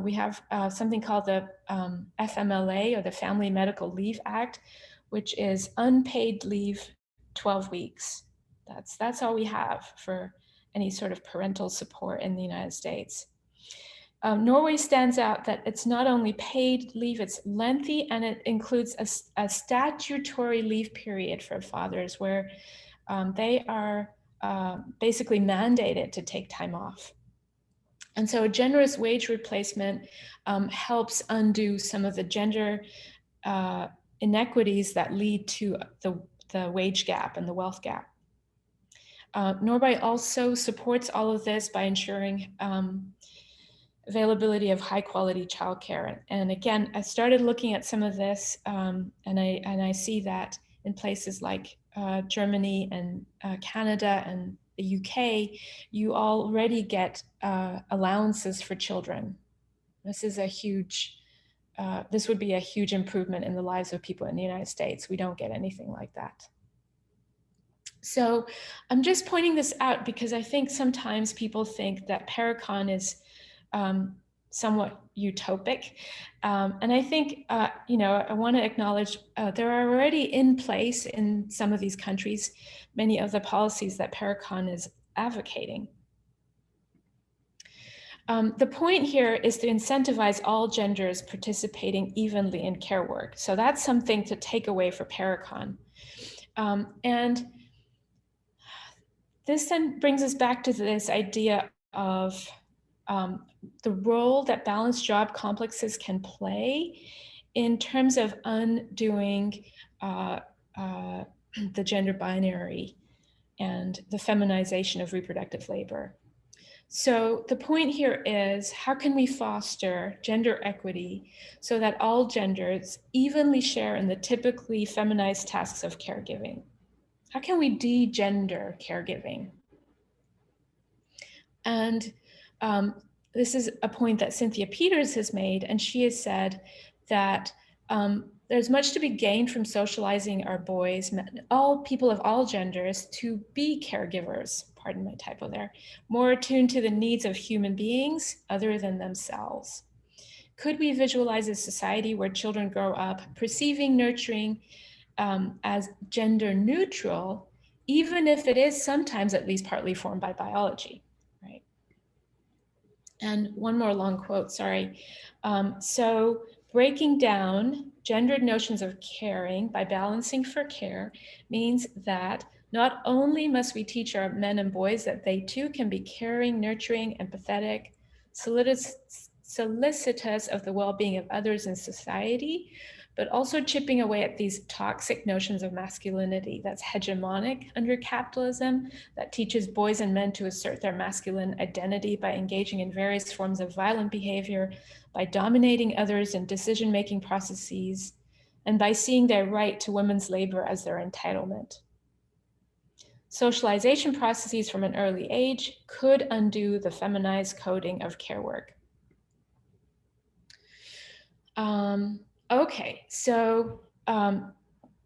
We have something called the FMLA, or the Family Medical Leave Act, which is unpaid leave 12 weeks. That's all we have for any sort of parental support in the United States. Norway stands out that it's not only paid leave, it's lengthy, and it includes a statutory leave period for fathers where they are basically mandated to take time off. And so a generous wage replacement helps undo some of the gender inequities that lead to the wage gap and the wealth gap. Norway also supports all of this by ensuring availability of high quality childcare. And again, I started looking at some of this and I see that in places like Germany and Canada and the UK, you already get allowances for children. This is a huge, this would be a huge improvement in the lives of people in the United States. We don't get anything like that. So I'm just pointing this out because I think sometimes people think that Paracon is somewhat utopic. And I think, you know, I want to acknowledge there are already in place in some of these countries, many of the policies that Paracon is advocating. The point here is to incentivize all genders participating evenly in care work. So that's something to take away for Paracon. And this then brings us back to this idea of the role that balanced job complexes can play in terms of undoing the gender binary and the feminization of reproductive labor. So the point here is, how can we foster gender equity so that all genders evenly share in the typically feminized tasks of caregiving? How can we de-gender caregiving? And this is a point that Cynthia Peters has made, and she has said that there's much to be gained from socializing our boys, all people of all genders, to be caregivers, pardon my typo there, more attuned to the needs of human beings other than themselves. Could we visualize a society where children grow up perceiving nurturing as gender neutral, even if it is sometimes at least partly formed by biology, right? And one more long quote, sorry. So breaking down gendered notions of caring by balancing for care means that not only must we teach our men and boys that they too can be caring, nurturing, empathetic, solicitous of the well-being of others in society, but also chipping away at these toxic notions of masculinity that's hegemonic under capitalism, that teaches boys and men to assert their masculine identity by engaging in various forms of violent behavior, by dominating others in decision-making processes, and by seeing their right to women's labor as their entitlement. Socialization processes from an early age could undo the feminized coding of care work. Okay, so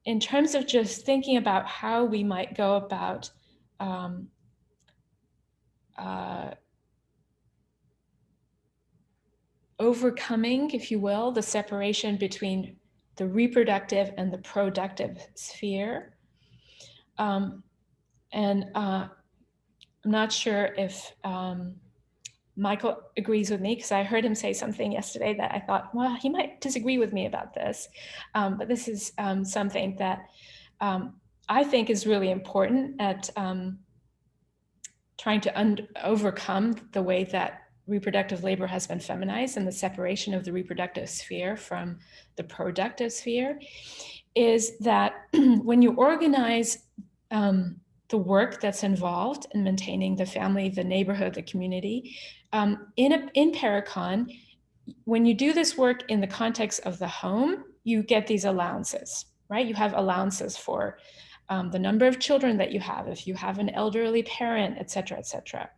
in terms of just thinking about how we might go about overcoming, if you will, the separation between the reproductive and the productive sphere. I'm not sure if Michael agrees with me, because I heard him say something yesterday that I thought, well, he might disagree with me about this. But this is something that I think is really important at trying to overcome the way that reproductive labor has been feminized and the separation of the reproductive sphere from the productive sphere, is that when you organize the work that's involved in maintaining the family, the neighborhood, the community, in Paracon, when you do this work in the context of the home, you get these allowances, right? You have allowances for the number of children that you have, if you have an elderly parent, et cetera, et cetera.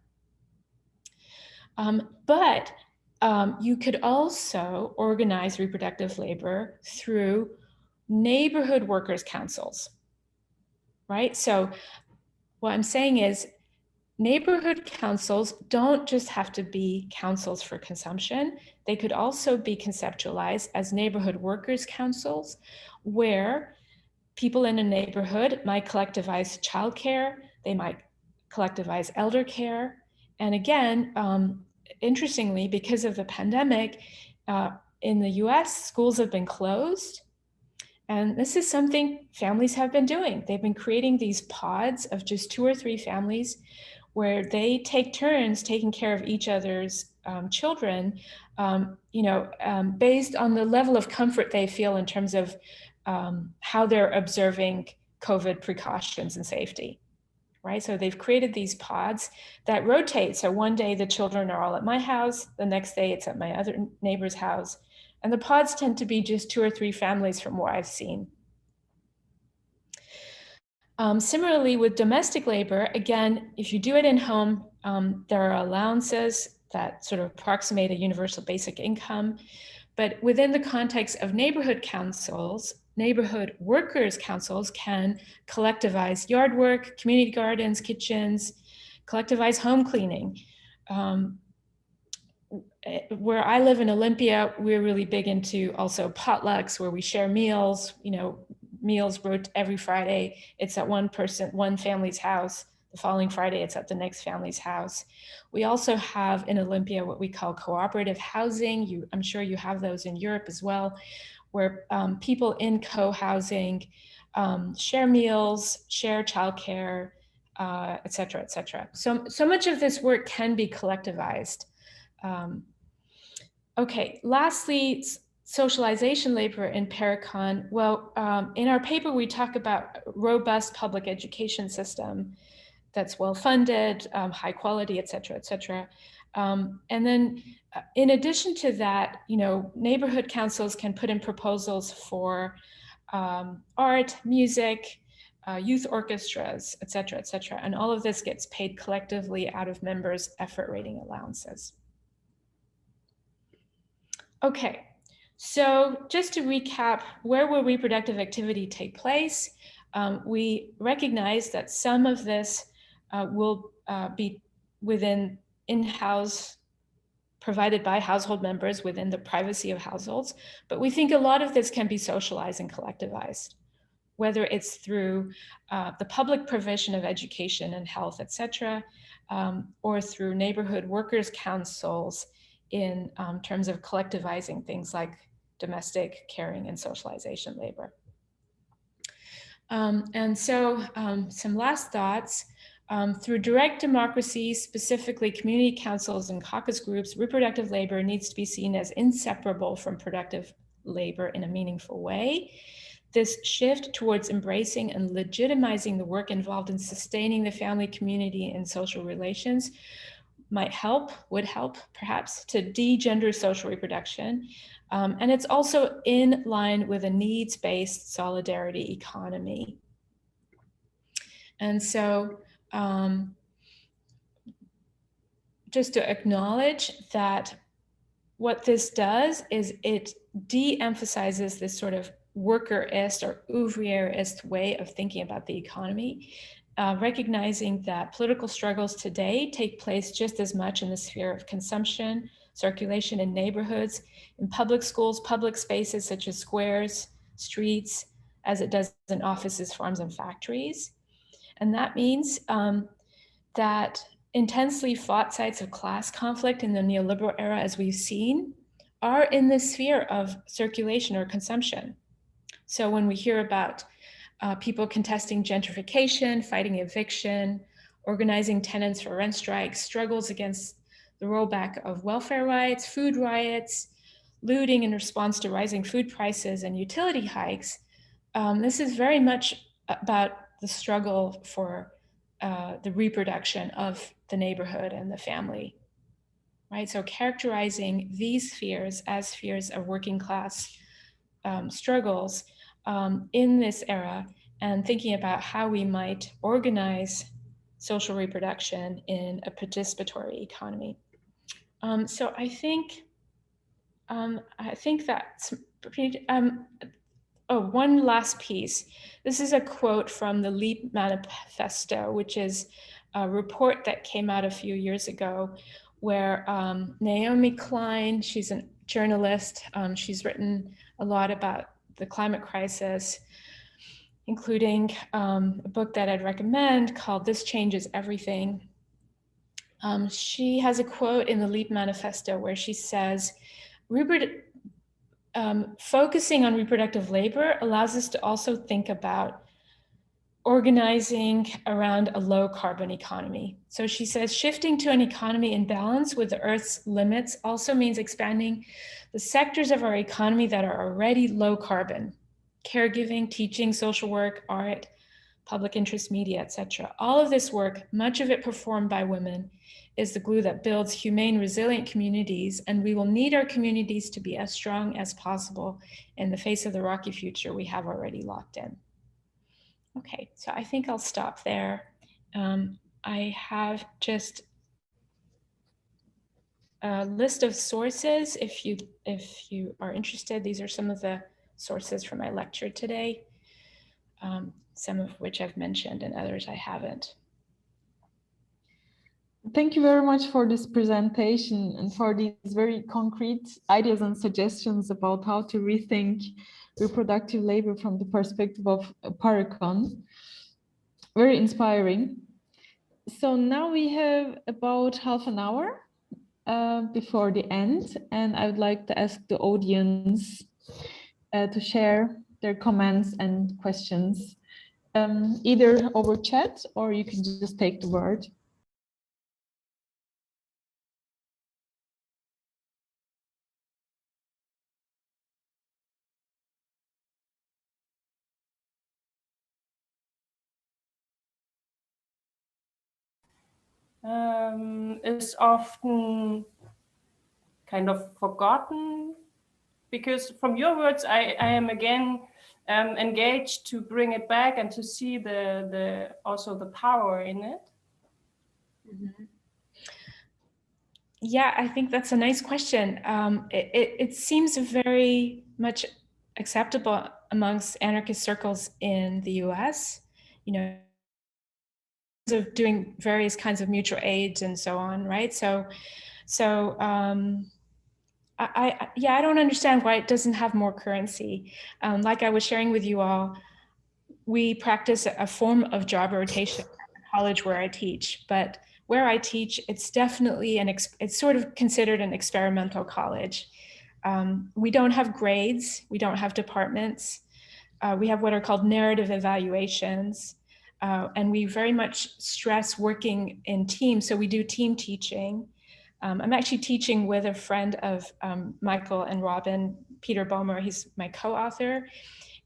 But you could also organize reproductive labor through neighborhood workers' councils, right? So what I'm saying is neighborhood councils don't just have to be councils for consumption. They could also be conceptualized as neighborhood workers' councils, where people in a neighborhood might collectivize childcare, they might collectivize elder care. And again, interestingly, because of the pandemic, in the US, schools have been closed. And this is something families have been doing. They've been creating these pods of just 2 or 3 families where they take turns taking care of each other's children, based on the level of comfort they feel in terms of how they're observing COVID precautions and safety, right? So they've created these pods that rotate. So one day the children are all at my house, the next day it's at my other neighbor's house. And the pods tend to be just 2 or 3 families from what I've seen. Similarly with domestic labor, again, if you do it in home, there are allowances that sort of approximate a universal basic income. But within the context of neighborhood councils, neighborhood workers' councils can collectivize yard work, community gardens, kitchens, collectivize home cleaning. Where I live in Olympia, we're really big into also potlucks where we share meals, meals every Friday. It's at one family's house. The following Friday, it's at the next family's house. We also have in Olympia what we call cooperative housing. I'm sure you have those in Europe as well, where people in co-housing share meals, share childcare, et cetera, et cetera. So much of this work can be collectivized. Okay, lastly, socialization labor in Paracon. Well, in our paper, we talk about robust public education system that's well funded, high quality, et cetera, et cetera. And then in addition to that, neighborhood councils can put in proposals for art, music, youth orchestras, et cetera, et cetera. And all of this gets paid collectively out of members' effort rating allowances. Okay, so just to recap, where will reproductive activity take place? We recognize that some of this will be within in-house, provided by household members within the privacy of households, but we think a lot of this can be socialized and collectivized, whether it's through the public provision of education and health, et cetera, or through neighborhood workers' councils in terms of collectivizing things like domestic caring and socialization labor. And so some last thoughts. Through direct democracy, specifically community councils and caucus groups, reproductive labor needs to be seen as inseparable from productive labor in a meaningful way. This shift towards embracing and legitimizing the work involved in sustaining the family, community, and social relations would help perhaps to de-gender social reproduction. And it's also in line with a needs-based solidarity economy. And so just to acknowledge that what this does is it de-emphasizes this sort of workerist or ouvrièrist way of thinking about the economy, recognizing that political struggles today take place just as much in the sphere of consumption, circulation in neighborhoods, in public schools, public spaces such as squares, streets, as it does in offices, farms, and factories. And that means that intensely fought sites of class conflict in the neoliberal era, as we've seen, are in the sphere of circulation or consumption. So when we hear about people contesting gentrification, fighting eviction, organizing tenants for rent strikes, struggles against the rollback of welfare rights, food riots, looting in response to rising food prices and utility hikes, this is very much about the struggle for the reproduction of the neighborhood and the family, right? So characterizing these spheres as spheres of working class struggles in this era and thinking about how we might organize social reproduction in a participatory economy. So I think that's pretty, oh, one last piece. This is a quote from the Leap Manifesto, which is a report that came out a few years ago where Naomi Klein, she's a journalist, she's written a lot about the climate crisis, including a book that I'd recommend called This Changes Everything. She has a quote in the Leap Manifesto where she says, focusing on reproductive labor allows us to also think about organizing around a low carbon economy. So she says, shifting to an economy in balance with the Earth's limits also means expanding the sectors of our economy that are already low carbon: caregiving, teaching, social work, art, public interest media, etc. All of this work, much of it performed by women, is the glue that builds humane, resilient communities, and we will need our communities to be as strong as possible in the face of the rocky future we have already locked in. Okay, so I think I'll stop there. I have just a list of sources if you are interested. These are some of the sources for my lecture today, some of which I've mentioned and others I haven't. Thank you very much for this presentation and for these very concrete ideas and suggestions about how to rethink reproductive labor from the perspective of patriarchy. Very inspiring. So now we have about half an hour before the end, and I would like to ask the audience to share their comments and questions, either over chat or you can just take the word. is often kind of forgotten, because from your words, I am again engaged to bring it back and to see also the power in it. Mm-hmm. Yeah, I think that's a nice question. It seems very much acceptable amongst anarchist circles in the US, you know, of doing various kinds of mutual aids and so on, right? So I don't understand why it doesn't have more currency. Like I was sharing with you all, we practice a form of job rotation at the college where I teach, but where I teach, it's definitely it's sort of considered an experimental college. We don't have grades, we don't have departments. We have what are called narrative evaluations, and we very much stress working in teams. So we do team teaching. I'm actually teaching with a friend of Michael and Robin, Peter Boehmer, he's my co-author.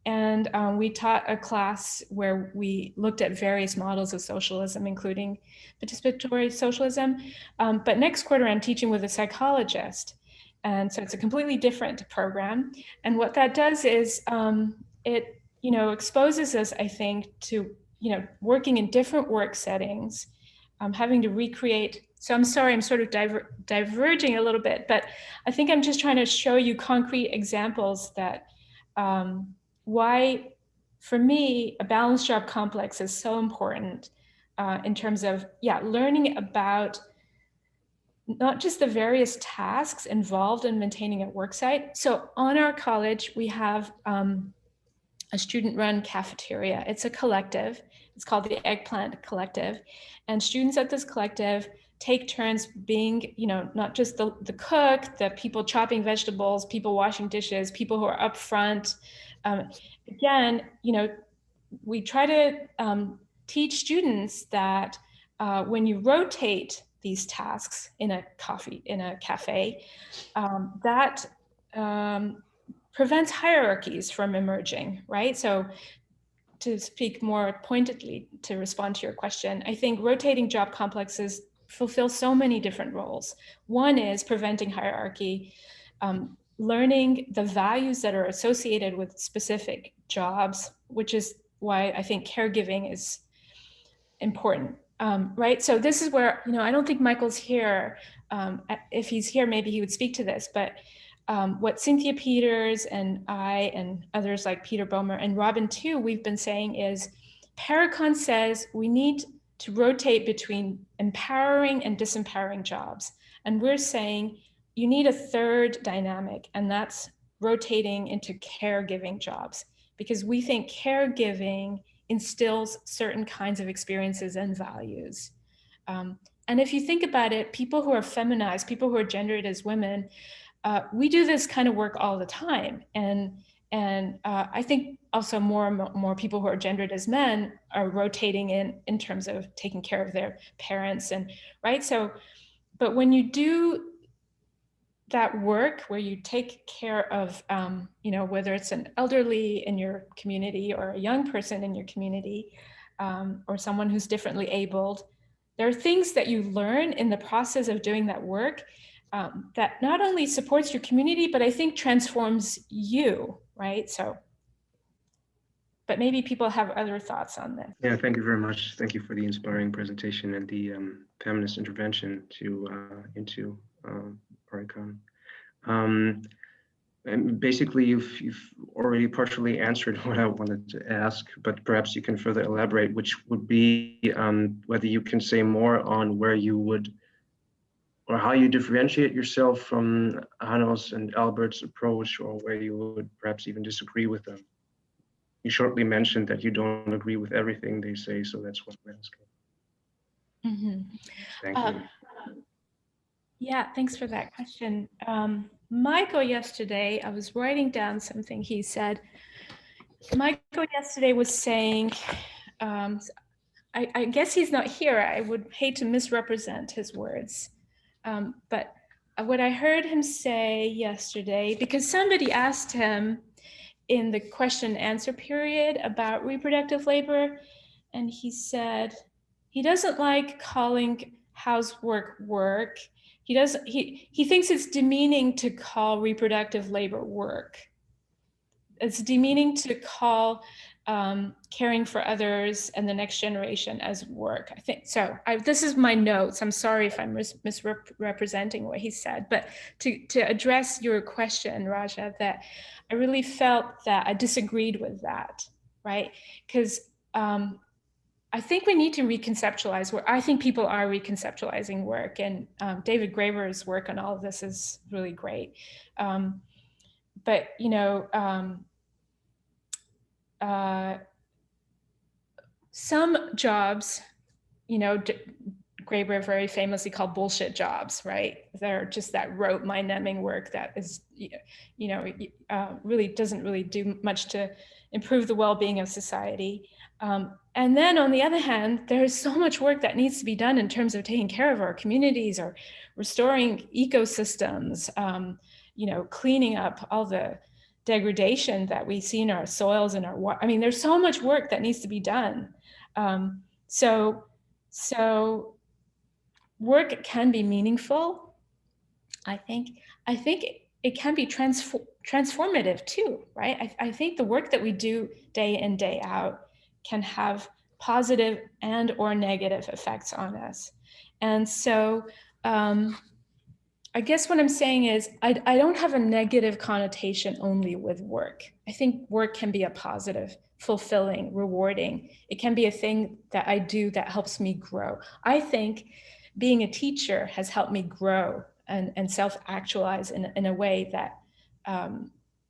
And we taught a class where we looked at various models of socialism, including participatory socialism. But next quarter, I'm teaching with a psychologist. And so it's a completely different program. And what that does is it, exposes us, I think, to, working in different work settings, having to recreate. So I'm sorry, I'm sort of diverging a little bit, but I think I'm just trying to show you concrete examples that why, for me, a balanced job complex is so important in terms of, learning about not just the various tasks involved in maintaining a work site. So on our college, we have a student-run cafeteria. It's a collective. It's called the Eggplant Collective. And students at this collective take turns being, not just the cook, the people chopping vegetables, people washing dishes, people who are up front. Again, we try to teach students that when you rotate these tasks in a cafe, that prevents hierarchies from emerging, right? So to speak more pointedly, to respond to your question, I think rotating job complexes fulfill so many different roles. One is preventing hierarchy, learning the values that are associated with specific jobs, which is why I think caregiving is important, right? So this is where, I don't think Michael's here. If he's here, maybe he would speak to this, but what Cynthia Peters and I and others like Peter Boehmer and Robin too, we've been saying is, Paracon says we need to rotate between empowering and disempowering jobs. And we're saying you need a third dynamic, and that's rotating into caregiving jobs, because we think caregiving instills certain kinds of experiences and values. And if you think about it, people who are feminized, people who are gendered as women, we do this kind of work all the time. And I think also more people who are gendered as men are rotating in terms of taking care of their parents, and right. So, but when you do that work where you take care of, whether it's an elderly in your community or a young person in your community, or someone who's differently abled, there are things that you learn in the process of doing that work that not only supports your community, but I think transforms you, right? So, but maybe people have other thoughts on this. Yeah, thank you very much. Thank you for the inspiring presentation and the feminist intervention into Paracon. And basically, you've already partially answered what I wanted to ask, but perhaps you can further elaborate, which would be whether you can say more on where you would, or how you differentiate yourself from Hanno's and Albert's approach, or where you would perhaps even disagree with them. You shortly mentioned that you don't agree with everything they say, so that's what I'm asking. Mm-hmm. Thank you. Yeah, thanks for that question. Michael yesterday, I was writing down something he said. Michael yesterday was saying, I guess he's not here. I would hate to misrepresent his words. But what I heard him say yesterday, because somebody asked him in the question and answer period about reproductive labor, and he said he doesn't like calling housework work. He thinks it's demeaning to call reproductive labor work. It's demeaning to call caring for others and the next generation as work. I think so. This is my notes. I'm sorry if I'm misrepresenting what he said, but to address your question, Raja, that I really felt that I disagreed with that, right? Because I think we need to reconceptualize work. I think people are reconceptualizing work, and David Graeber's work on all of this is really great. But you know, some jobs, you know, Graeber very famously called bullshit jobs, right? They're just that rote mind-numbing work that is, you know, really doesn't really do much to improve the well-being of society. And then on the other hand, there's so much work that needs to be done in terms of taking care of our communities or restoring ecosystems, you know, cleaning up all the degradation that we see in our soils and our water. I mean, there's so much work that needs to be done. So work can be meaningful. I think it can be transformative too, right? I think the work that we do day in, day out can have positive and or negative effects on us. And so I guess what I'm saying is I don't have a negative connotation only with work. I think work can be a positive, fulfilling, rewarding. It can be a thing that I do that helps me grow. I think being a teacher has helped me grow and self-actualize in a way that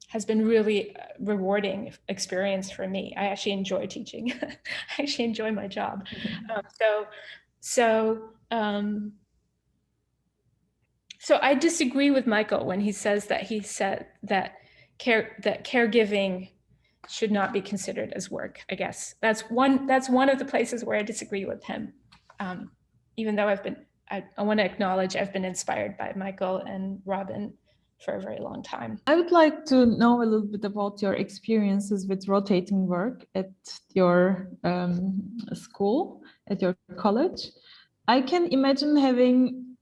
has been really rewarding experience for me. I actually enjoy teaching. I actually enjoy my job. So I disagree with Michael when he says that caregiving should not be considered as work. I guess that's one of the places where I disagree with him. Even though I want to acknowledge I've been inspired by Michael and Robin for a very long time. I would like to know a little bit about your experiences with rotating work at your school, at your college. I can imagine having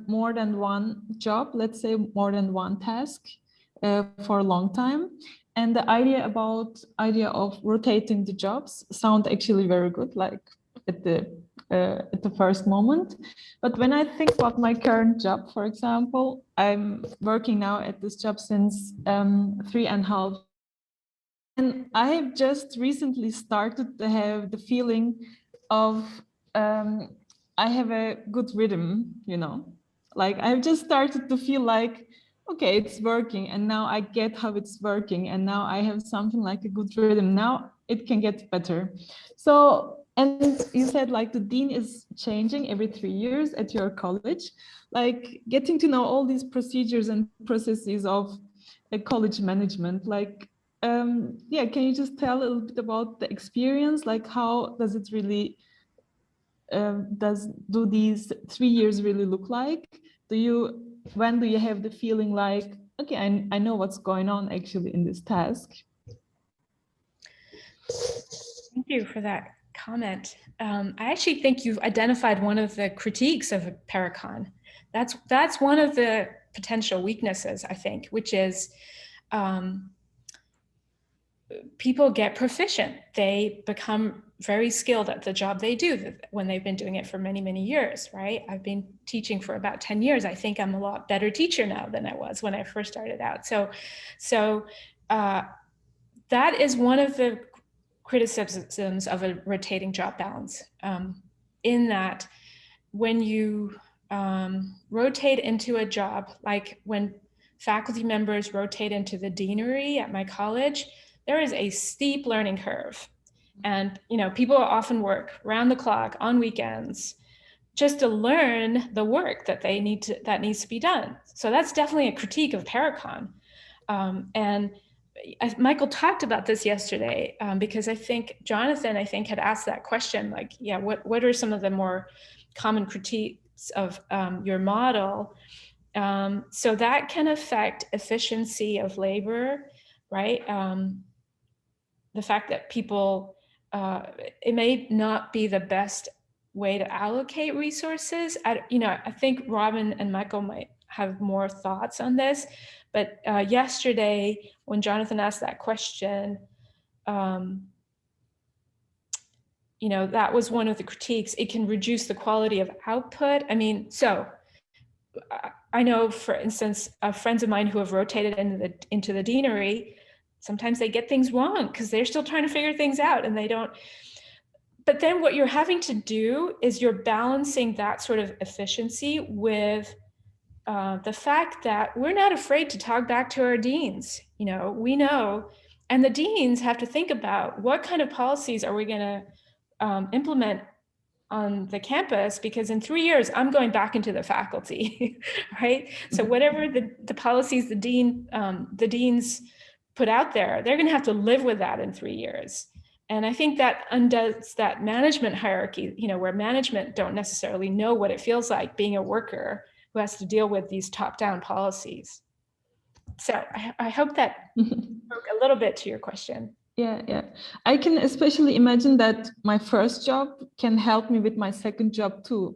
more than one job, let's say more than one task for a long time. And the idea of rotating the jobs sound actually very good, like at the first moment. But when I think about my current job, for example, I'm working now at this job since 3.5 years. And I have just recently started to have the feeling of I have a good rhythm, you know, like I've just started to feel like, okay, it's working, and now I get how it's working, and now I have something like a good rhythm. Now it can get better. So, and you said like the dean is changing every 3 years at your college, like getting to know all these procedures and processes of a college management, like, yeah, can you just tell a little bit about the experience? Like, how does it really, do these 3 years really look like? When do you have the feeling like, okay, I know what's going on actually in this task? Thank you for that comment. I actually think you've identified one of the critiques of Paracon. That's one of the potential weaknesses, I think, which is people get proficient. They become very skilled at the job they do when they've been doing it for many, many years, right? I've been teaching for about 10 years. I think I'm a lot better teacher now than I was when I first started out. So that is one of the criticisms of a rotating job balance, in that when you rotate into a job, like when faculty members rotate into the deanery at my college, there is a steep learning curve. And people often work round the clock on weekends just to learn the work that needs to be done. So that's definitely a critique of Paracon. And Michael talked about this yesterday, because I think Jonathan, had asked that question, like, yeah, what are some of the more common critiques of your model? So that can affect efficiency of labor, right? The fact that people, it may not be the best way to allocate resources. I think Robin and Michael might have more thoughts on this, but yesterday when Jonathan asked that question, that was one of the critiques. It can reduce the quality of output. I mean, so I know, for instance, friends of mine who have rotated into the deanery, sometimes they get things wrong because they're still trying to figure things out and they don't. But then what you're having to do is you're balancing that sort of efficiency with the fact that we're not afraid to talk back to our deans. We know, and the deans have to think about what kind of policies are we going to implement on the campus, because in 3 years, I'm going back into the faculty, right? So whatever the policies the deans put out there, they're going to have to live with that in 3 years. And I think that undoes that management hierarchy, where management don't necessarily know what it feels like being a worker who has to deal with these top-down policies. So I hope that spoke a little bit to your question. Yeah. I can especially imagine that my first job can help me with my second job too,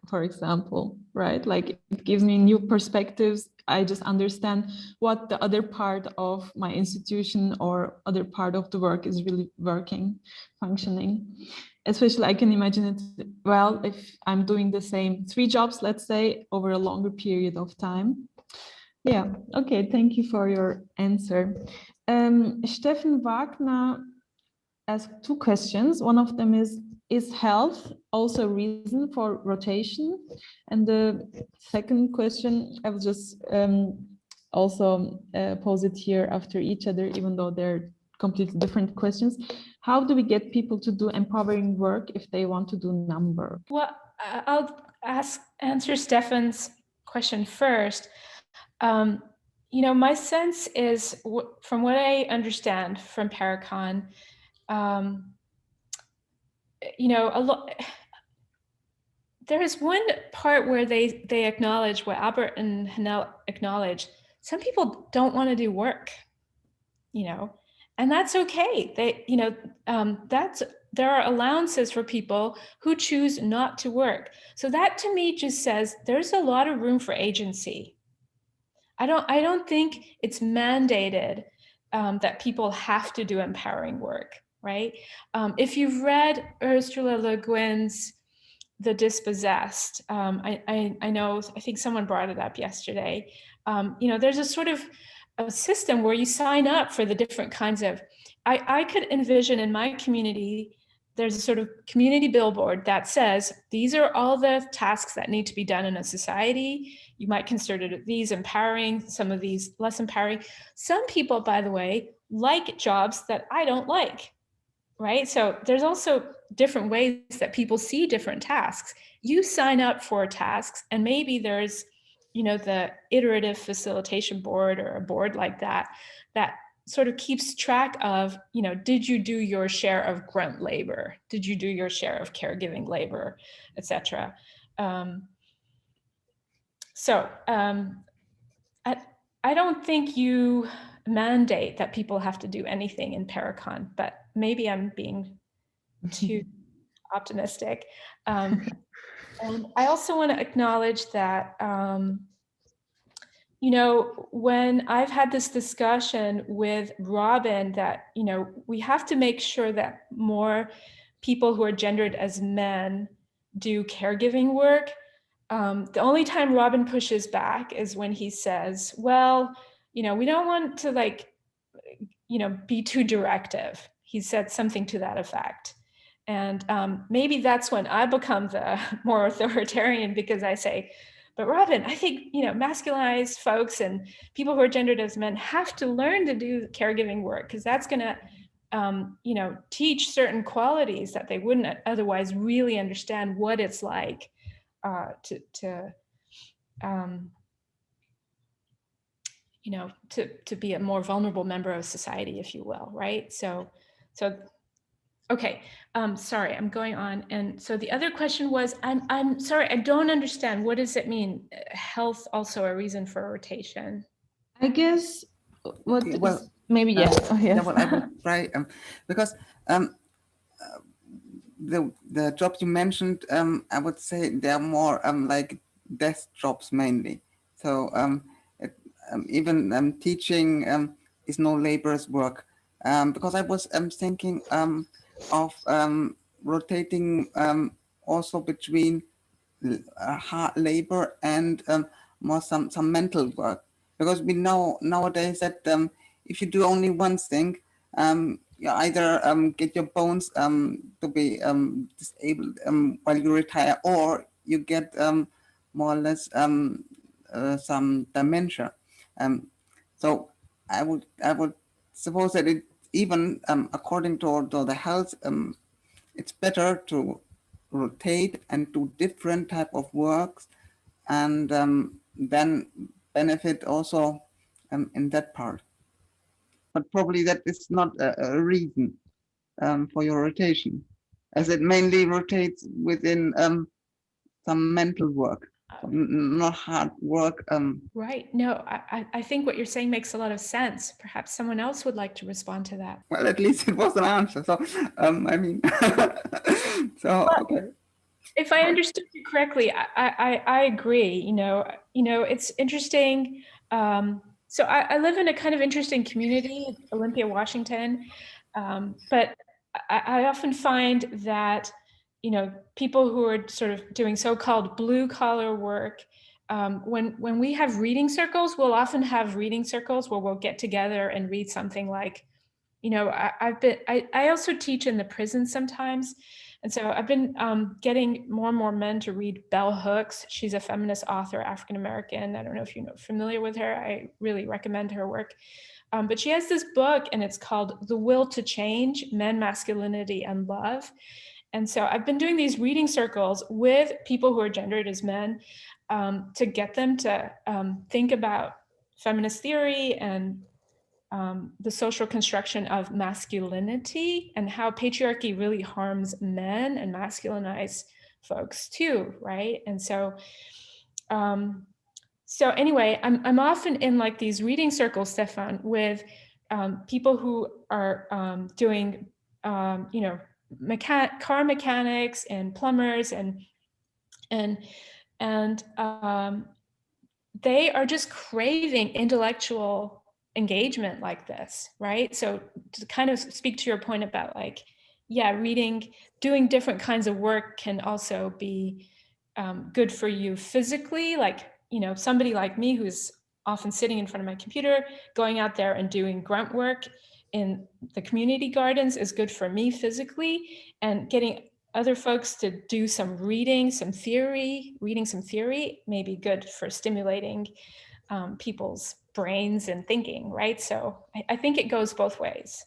for example, right? Like it gives me new perspectives. I just understand what the other part of my institution or other part of the work is really functioning. Especially I can imagine it well if I'm doing the same 3 jobs, let's say, over a longer period of time. Yeah, okay, thank you for your answer. Stefan Wagner asked 2 questions. One of them is health also a reason for rotation? And the second question, I will just also pose it here after each other, even though they're completely different questions. How do we get people to do empowering work if they want to do number? Well, I'll answer Stefan's question first. My sense is, from what I understand from Paracon, there is one part where they acknowledge what Albert and Hanel acknowledge. Some people don't want to do work, and that's okay. There are allowances for people who choose not to work. So that to me just says there's a lot of room for agency. I don't think it's mandated that people have to do empowering work, right? If you've read Ursula Le Guin's The Dispossessed, I know, I think someone brought it up yesterday. There's a sort of a system where you sign up for the different kinds of, I could envision in my community, there's a sort of community billboard that says, these are all the tasks that need to be done in a society. You might consider these empowering, some of these less empowering. Some people, by the way, like jobs that I don't like, right? So there's also different ways that people see different tasks. You sign up for tasks, and maybe there's, the iterative facilitation board or a board like that sort of keeps track of, did you do your share of grunt labor? Did you do your share of caregiving labor, etc.? I don't think you mandate that people have to do anything in Paracon, but maybe I'm being too optimistic. And I also want to acknowledge that, when I've had this discussion with Robin that, we have to make sure that more people who are gendered as men do caregiving work. The only time Robin pushes back is when he says, well, we don't want to be too directive. He said something to that effect. And maybe that's when I become the more authoritarian, because I say, but Robin, I think, masculinized folks and people who are gendered as men have to learn to do caregiving work, because that's going to, teach certain qualities that they wouldn't otherwise really understand what it's like to be a more vulnerable member of society, if you will, right? So okay, sorry, I'm going on. And so the other question was, I'm sorry, I don't understand. What does it mean? Health also a reason for rotation? I guess Well, maybe, yeah. Yeah, well, I will try because the jobs you mentioned, I would say they're more like desk jobs mainly. So even teaching is no laborer's work. Because I was thinking of rotating also between hard labor and more some mental work, because we know nowadays that if you do only one thing, you either get your bones to be disabled while you retire, or you get more or less some dementia. So I would suppose that it even according to the health, it's better to rotate and do different type of works, and then benefit also in that part. But probably that is not a reason for your rotation, as it mainly rotates within some mental work, so not hard work. Right. No, I think what you're saying makes a lot of sense. Perhaps someone else would like to respond to that. Well, at least it was an answer. So, I mean, so okay. If I understood you correctly, I agree. You know, it's interesting. So I live in a kind of interesting community, Olympia, Washington, but I often find that, you know, people who are sort of doing so-called blue-collar work, when we have reading circles, we'll often have reading circles where we'll get together and read something like, you know, I also teach in the prison sometimes. And so I've been getting more and more men to read Bell Hooks. She's a feminist author, African-American. I don't know if you're familiar with her. I really recommend her work. But she has this book, and it's called The Will to Change, Men, Masculinity, and Love. And so I've been doing these reading circles with people who are gendered as men to get them to think about feminist theory and the social construction of masculinity and how patriarchy really harms men and masculinizes folks too, right? And so, so anyway, I'm often in like these reading circles, Stefan, with people who are doing, you know, car mechanics and plumbers and they are just craving intellectual engagement like this, right? So to kind of speak to your point about like, yeah, reading, doing different kinds of work can also be good for you physically. Like, you know, somebody like me who's often sitting in front of my computer, going out there and doing grunt work in the community gardens is good for me physically, and getting other folks to do some reading some theory may be good for stimulating people's brains and thinking, right? So I think it goes both ways.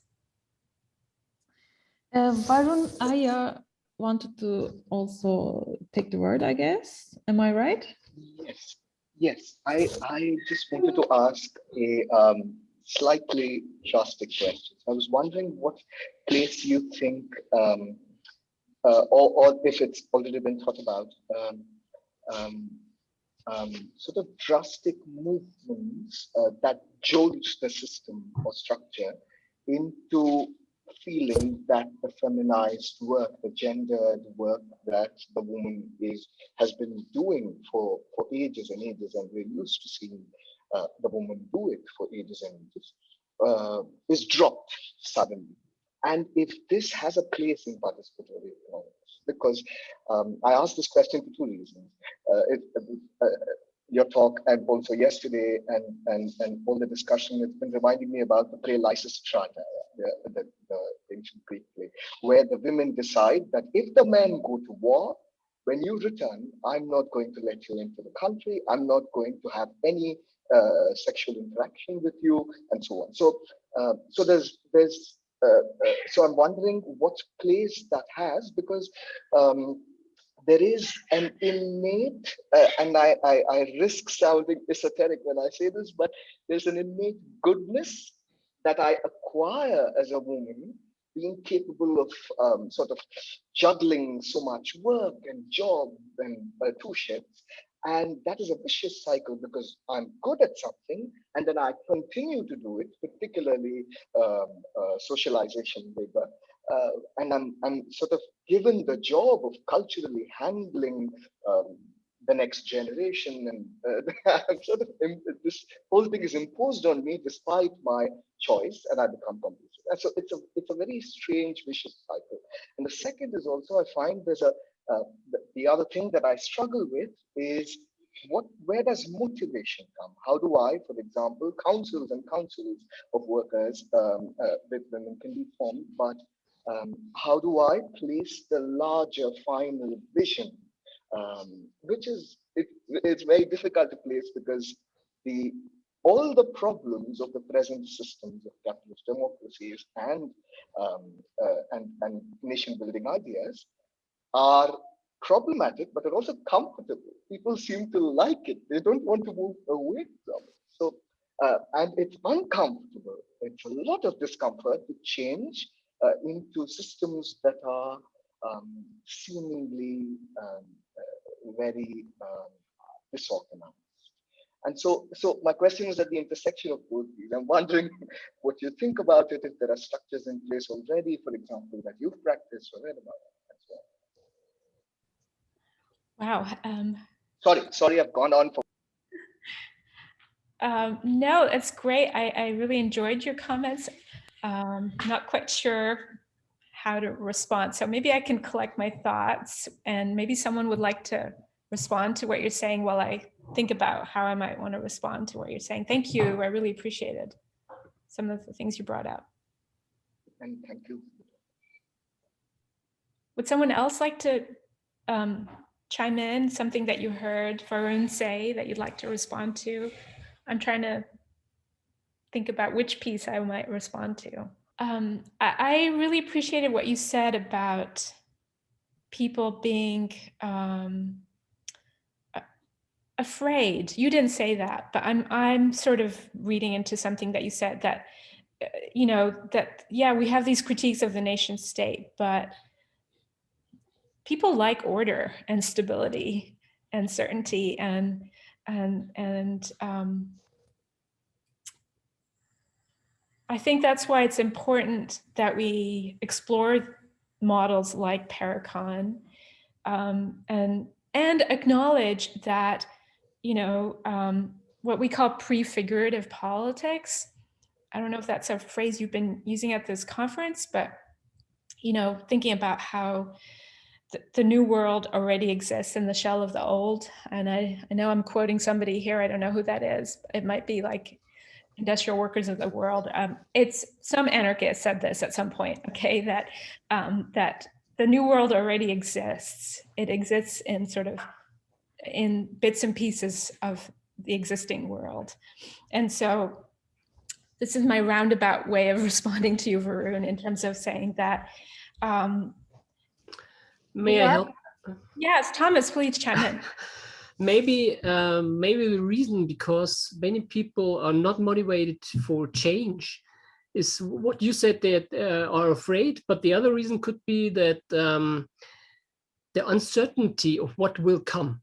Varun, I wanted to also take the word, I guess. Am I right? Yes. I just wanted to ask a slightly drastic question. I was wondering what place you think, or if it's already been thought about, sort of drastic movements that jolt the system or structure into feeling that the feminized work, the gendered work that the woman has been doing for ages and ages, and we're used to seeing the woman do it for ages and ages, is dropped suddenly. And if this has a place in participatory economics, because I asked this question for two reasons. Your talk and also yesterday and all the discussion, it's been reminding me about the play Lysistrata, the ancient Greek play, where the women decide that if the men go to war, when you return, I'm not going to let you into the country, I'm not going to have any sexual interaction with you, and so on. So so I'm wondering what place that has, because there is an innate, and I risk sounding esoteric when I say this, but there's an innate goodness that I acquire as a woman, being capable of sort of juggling so much work and job and two shifts. And that is a vicious cycle, because I'm good at something and then I continue to do it, particularly socialization labor. and I'm sort of given the job of culturally handling the next generation, and I'm sort of this whole thing is imposed on me despite my choice, and I become complicit. And so it's a very strange vicious cycle. And the second is also, I find there's the other thing that I struggle with is where does motivation come? How do I, for example, councils and councils of workers with women can be formed, but how do I place the larger final vision, which is it's very difficult to place because all the problems of the present systems of capitalist democracies and nation building ideas are problematic, but are also comfortable. People seem to like it. They don't want to move away from it. So, and it's uncomfortable. It's a lot of discomfort to change into systems that are seemingly very disorganized. And so my question is at the intersection of both these. I'm wondering what you think about it, if there are structures in place already, for example, that you've practiced or read about as well. Wow. Sorry, I've gone on for. No, it's great. I really enjoyed your comments. Not quite sure how to respond. So maybe I can collect my thoughts, and maybe someone would like to respond to what you're saying while I think about how I might want to respond to what you're saying. Thank you. I really appreciated some of the things you brought up. And thank you. Would someone else like to chime in, something that you heard Varun say that you'd like to respond to? I'm trying to think about which piece I might respond to. I really appreciated what you said about people being afraid. You didn't say that, but I'm sort of reading into something that you said, that yeah, we have these critiques of the nation state, but people like order and stability and certainty, and I think that's why it's important that we explore models like Paracon, and acknowledge that, what we call prefigurative politics. I don't know if that's a phrase you've been using at this conference, but thinking about how the new world already exists in the shell of the old. And I know I'm quoting somebody here, I don't know who that is. It might be like industrial workers of the world. It's some anarchist said this at some point, okay, that the new world already exists. It exists in bits and pieces of the existing world. And so this is my roundabout way of responding to you, Varun, in terms of saying that. May I help? Yes, Thomas, please chime in. Maybe the reason because many people are not motivated for change is what you said, that are afraid, but the other reason could be that the uncertainty of what will come,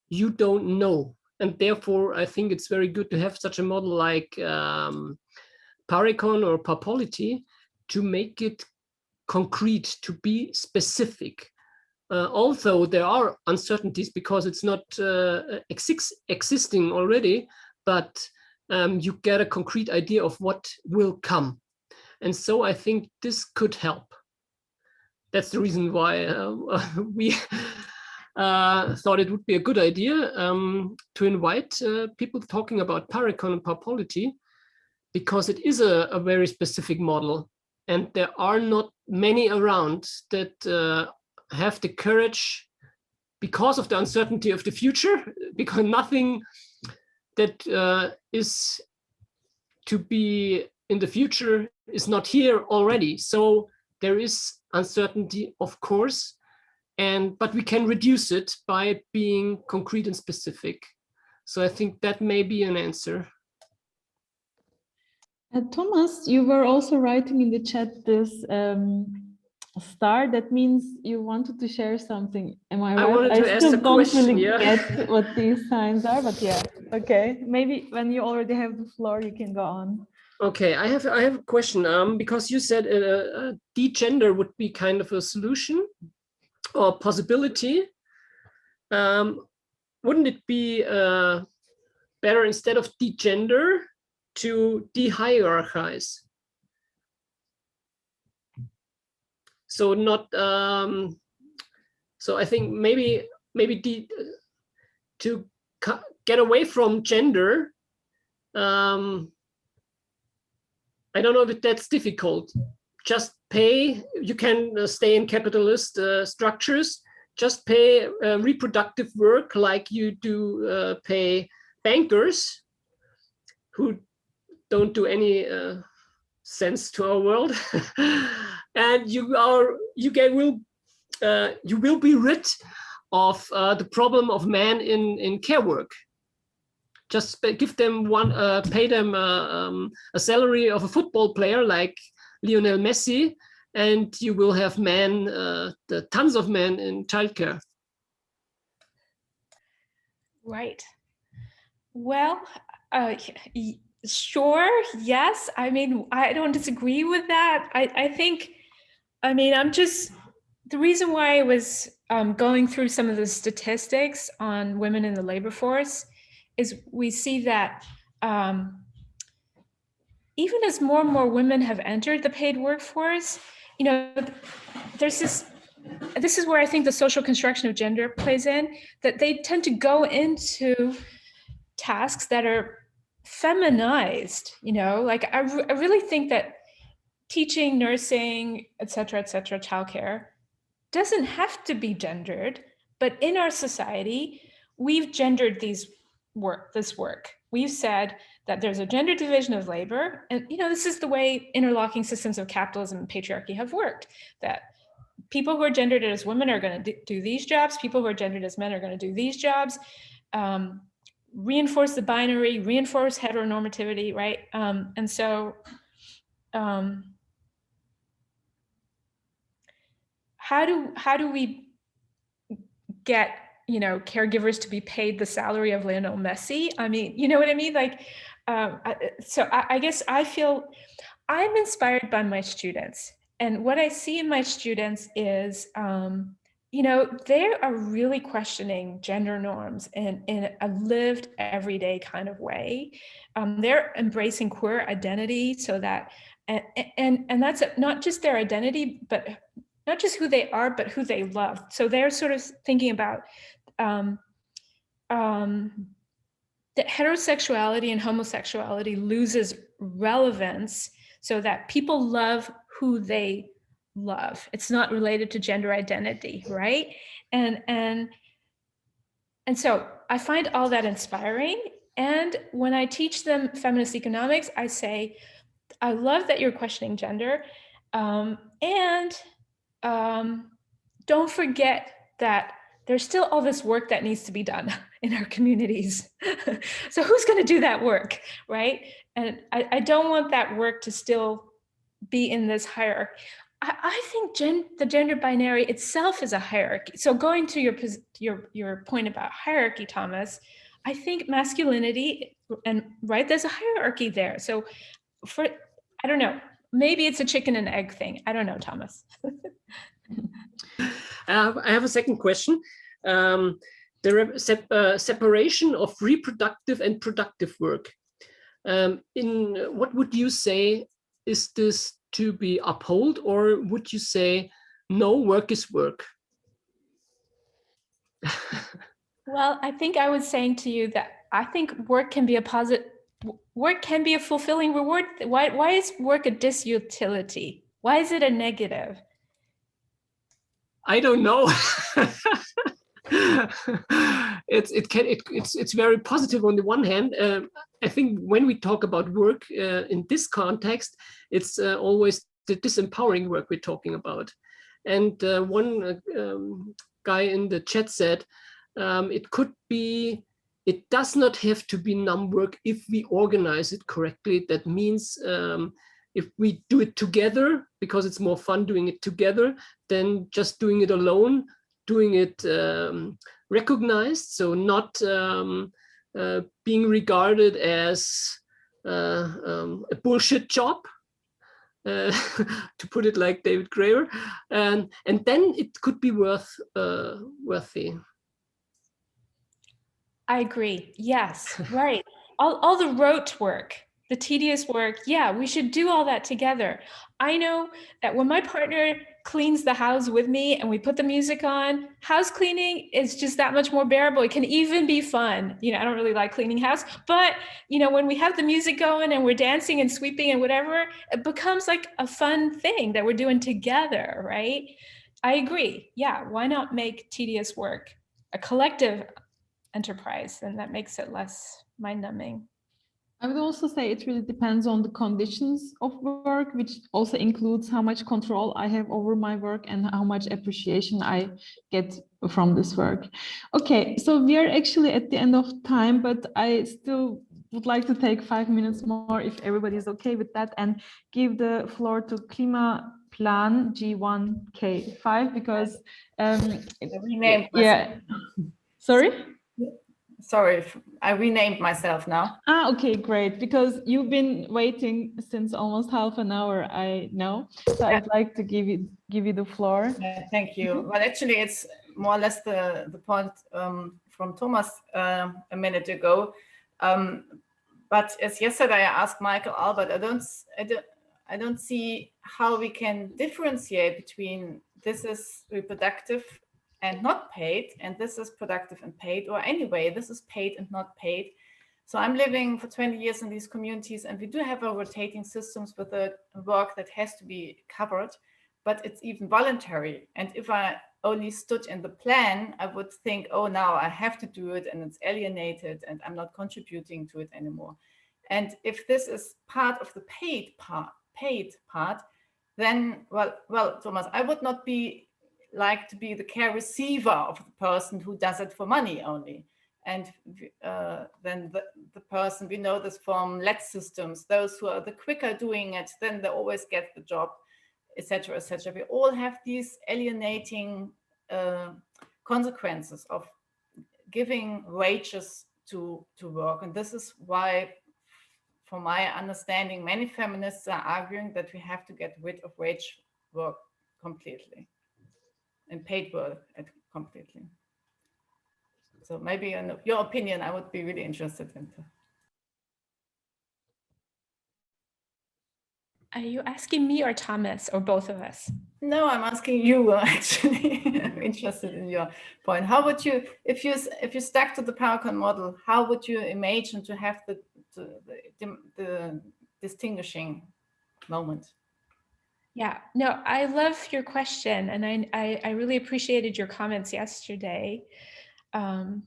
you don't know. And therefore, I think it's very good to have such a model like Paracon or Parpolity to make it concrete, to be specific. Although there are uncertainties because it's not existing already, but you get a concrete idea of what will come. And so I think this could help. That's the reason why we thought it would be a good idea to invite people talking about Paracon and Parpolity, because it is a very specific model. And there are not many around that have the courage, because of the uncertainty of the future, because nothing that is to be in the future is not here already. So there is uncertainty, of course, but we can reduce it by being concrete and specific. So I think that may be an answer. Thomas, you were also writing in the chat this star. That means you wanted to share something. Am I right? I wanted to ask a question. Really get what these signs are, but yeah, okay. Maybe when you already have the floor, you can go on. Okay, I have a question. Because you said de-gender would be kind of a solution or possibility. Wouldn't it be better, instead of de-gender, to de-hierarchize? So not. So I think maybe to get away from gender. I don't know if that's difficult. Just pay. You can stay in capitalist structures. Just pay reproductive work like you do pay bankers who don't do any sense to our world, and you will be rid of the problem of men in care work. Just give them pay them a salary of a football player like Lionel Messi, and you will have tons of men in childcare. Right. Well, sure, yes. I mean, I don't disagree with that. I think, I mean, the reason why I was going through some of the statistics on women in the labor force is we see that even as more and more women have entered the paid workforce, you know, this is where I think the social construction of gender plays in, that they tend to go into tasks that are feminized, you know, like I really think that teaching, nursing, et cetera, childcare doesn't have to be gendered, but in our society, we've gendered this work. We've said that there's a gender division of labor, and you know, this is the way interlocking systems of capitalism and patriarchy have worked, that people who are gendered as women are going to do these jobs, people who are gendered as men are going to do these jobs, reinforce the binary, reinforce heteronormativity, right? And so how do we get, you know, caregivers to be paid the salary of Lionel Messi? I mean, you know what I mean? Like, so I guess I feel I'm inspired by my students, and what I see in my students is, you know, they are really questioning gender norms in a lived everyday kind of way. They're embracing queer identity, so that, and that's not just their identity, but not just who they are, but who they love. So they're sort of thinking about that heterosexuality and homosexuality loses relevance, so that people love who they love. It's not related to gender identity, right? And so I find all that inspiring. And when I teach them feminist economics, I say, I love that you're questioning gender, and don't forget that there's still all this work that needs to be done in our communities. So who's going to do that work, right? And I don't want that work to still be in this hierarchy. I think the gender binary itself is a hierarchy. So going to your point about hierarchy, Thomas, I think masculinity, and right, there's a hierarchy there. So I don't know, maybe it's a chicken and egg thing. I don't know, Thomas. I have a second question. The separation of reproductive and productive work. What would you say, is this to be upheld, or would you say no, work is work? Well, I think I was saying to you that I think work can be a fulfilling reward. Why is work a disutility? Why is it a negative? I don't know. It's very positive on the one hand. I think when we talk about work in this context, it's always the disempowering work we're talking about. And one guy in the chat said, it does not have to be work if we organize it correctly. That means if we do it together, because it's more fun doing it together than just doing it alone, doing it recognized, so not being regarded as a bullshit job, to put it like David Graeber, and then it could be worthy. I agree. Yes, right. All the rote work, the tedious work. Yeah, we should do all that together. I know that when my partner cleans the house with me and we put the music on, house cleaning is just that much more bearable. It can even be fun. You know, I don't really like cleaning house, but you know, when we have the music going and we're dancing and sweeping and whatever, it becomes like a fun thing that we're doing together, right? I agree. Yeah, why not make tedious work a collective enterprise, and that makes it less mind-numbing. I would also say it really depends on the conditions of work, which also includes how much control I have over my work and how much appreciation I get from this work. Okay, so we are actually at the end of time, but I still would like to take 5 minutes more if everybody is okay with that, and give the floor to Klimaplan G1K5 because renamed yeah. Sorry? Sorry, I renamed myself now. Ah, okay, great. Because you've been waiting since almost half an hour, I know. So I'd like to give you the floor. Yeah, thank you. Well, actually, it's more or less the point from Thomas a minute ago. But as yesterday, I asked Michael Albert, I don't see how we can differentiate between this is reproductive and not paid, and this is productive and paid, or anyway, this is paid and not paid. So I'm living for 20 years in these communities, and we do have a rotating systems with a work that has to be covered, but it's even voluntary. And if I only stood in the plan, I would think, oh, now I have to do it, and it's alienated, and I'm not contributing to it anymore. And if this is part of the paid part, then, well, Thomas, I would not like to be the care receiver of the person who does it for money only. And then the person, we know this from let systems, those who are the quicker doing it, then they always get the job, etc., etc. We all have these alienating consequences of giving wages to work. And this is why, from my understanding, many feminists are arguing that we have to get rid of wage work completely. And paid work completely. So maybe in your opinion, I would be really interested in. Are you asking me or Thomas or both of us? No, I'm asking you actually. I'm interested in your point. How would you, if you stuck to the paracon model, how would you imagine to have the distinguishing moment? Yeah, no, I love your question, and I really appreciated your comments yesterday. In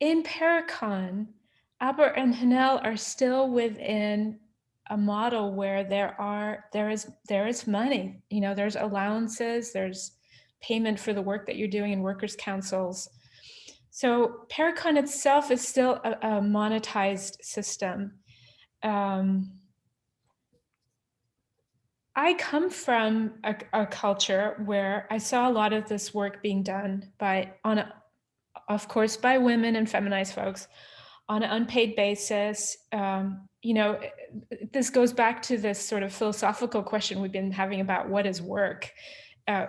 Paracon, Albert and Hanel are still within a model where there is money. You know, there's allowances, there's payment for the work that you're doing in workers' councils. So Paracon itself is still a monetized system. I come from a culture where I saw a lot of this work being done of course, by women and feminized folks on an unpaid basis. You know, this goes back to this sort of philosophical question we've been having about what is work.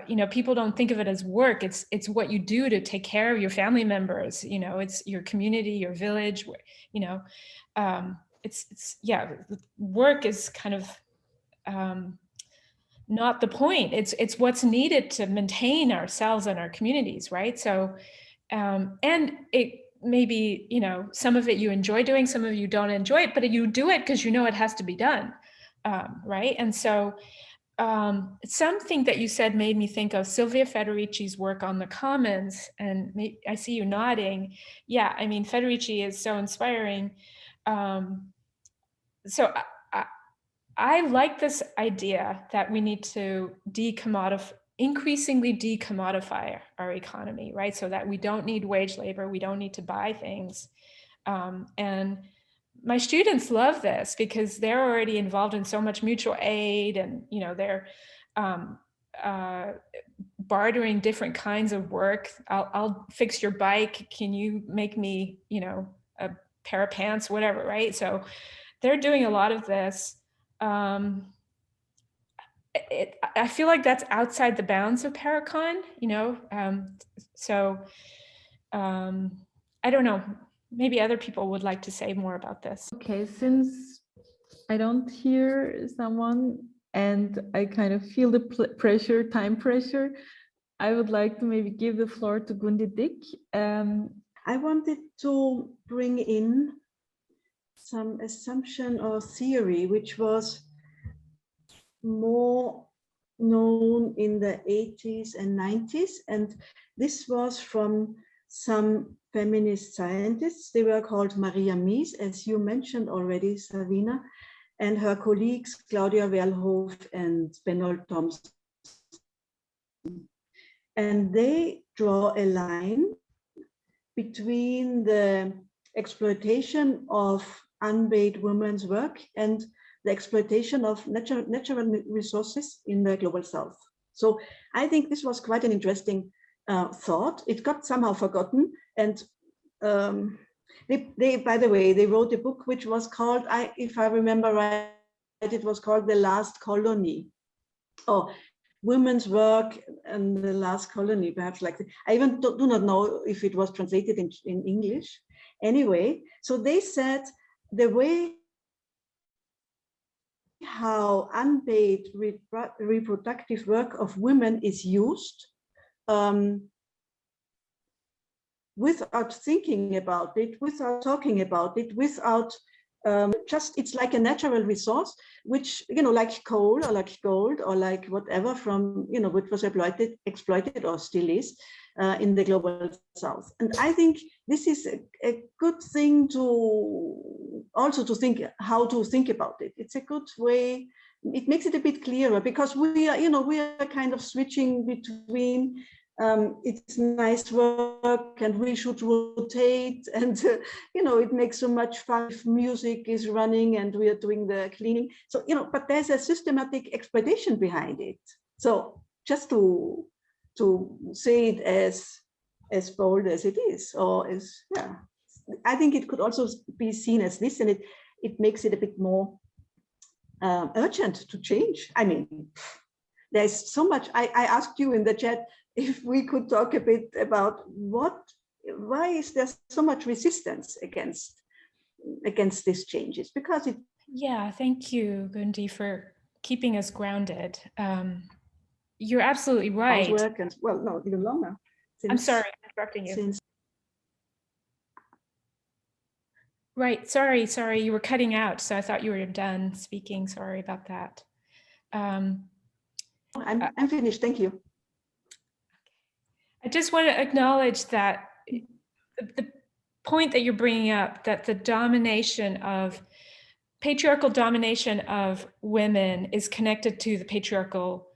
You know, people don't think of it as work. It's what you do to take care of your family members. You know, it's your community, your village. You know, yeah. Work is kind of not the point. It's what's needed to maintain ourselves and our communities, right? So, and it maybe, you know, some of it you enjoy doing, some of you don't enjoy it, but you do it because you know it has to be done, right? And so something that you said made me think of Silvia Federici's work on the commons, and I see you nodding. Yeah, I mean, Federici is so inspiring. So I like this idea that we need to increasingly decommodify our economy, right? So that we don't need wage labor, we don't need to buy things. And my students love this because they're already involved in so much mutual aid, and you know, they're bartering different kinds of work. I'll fix your bike. Can you make me, you know, a pair of pants, whatever, right? So they're doing a lot of this. I feel like that's outside the bounds of Paracon, you know? I don't know, maybe other people would like to say more about this. Okay, since I don't hear someone and I kind of feel the pressure, time pressure, I would like to maybe give the floor to Gundi Dick. I wanted to bring in some assumption or theory which was more known in the 80s and 90s, and this was from some feminist scientists. They were called Maria Mies, as you mentioned already, Savvina, and her colleagues Claudia Werlhof and Benold Thompson. And they draw a line between the exploitation of unpaid women's work and the exploitation of natural resources in the global south. So I think this was quite an interesting thought. It got somehow forgotten, and they, by the way, they wrote a book which was called, if I remember right, it was called The Last Colony, or Women's Work and the Last Colony, perhaps like that. I even do not know if it was translated in English. Anyway, so they said the way how unpaid reproductive work of women is used without thinking about it, without talking about it, without just, it's like a natural resource, which, you know, like coal or like gold or like whatever from, you know, which was exploited or still is in the global south. And I think this is a good thing to also to think how to think about it. It's a good way. It makes it a bit clearer, because we are, you know, we are kind of switching between it's nice work and we should rotate, and you know, it makes so much fun if music is running and we are doing the cleaning. So, you know, but there's a systematic exploitation behind it. So just to say it as bold as it is, or as, yeah, I think it could also be seen as this, and it makes it a bit more urgent to change. I mean, there's so much. I asked you in the chat if we could talk a bit about why is there so much resistance against these changes? Because it. Yeah, thank you, Gundi, for keeping us grounded. You're absolutely right. Housework and, well, no, even longer. I'm sorry, I'm interrupting you. Right, sorry, you were cutting out, so I thought you were done speaking. Sorry about that. I'm finished, thank you. I just want to acknowledge that the point that you're bringing up, that the patriarchal domination of women is connected to the patriarchal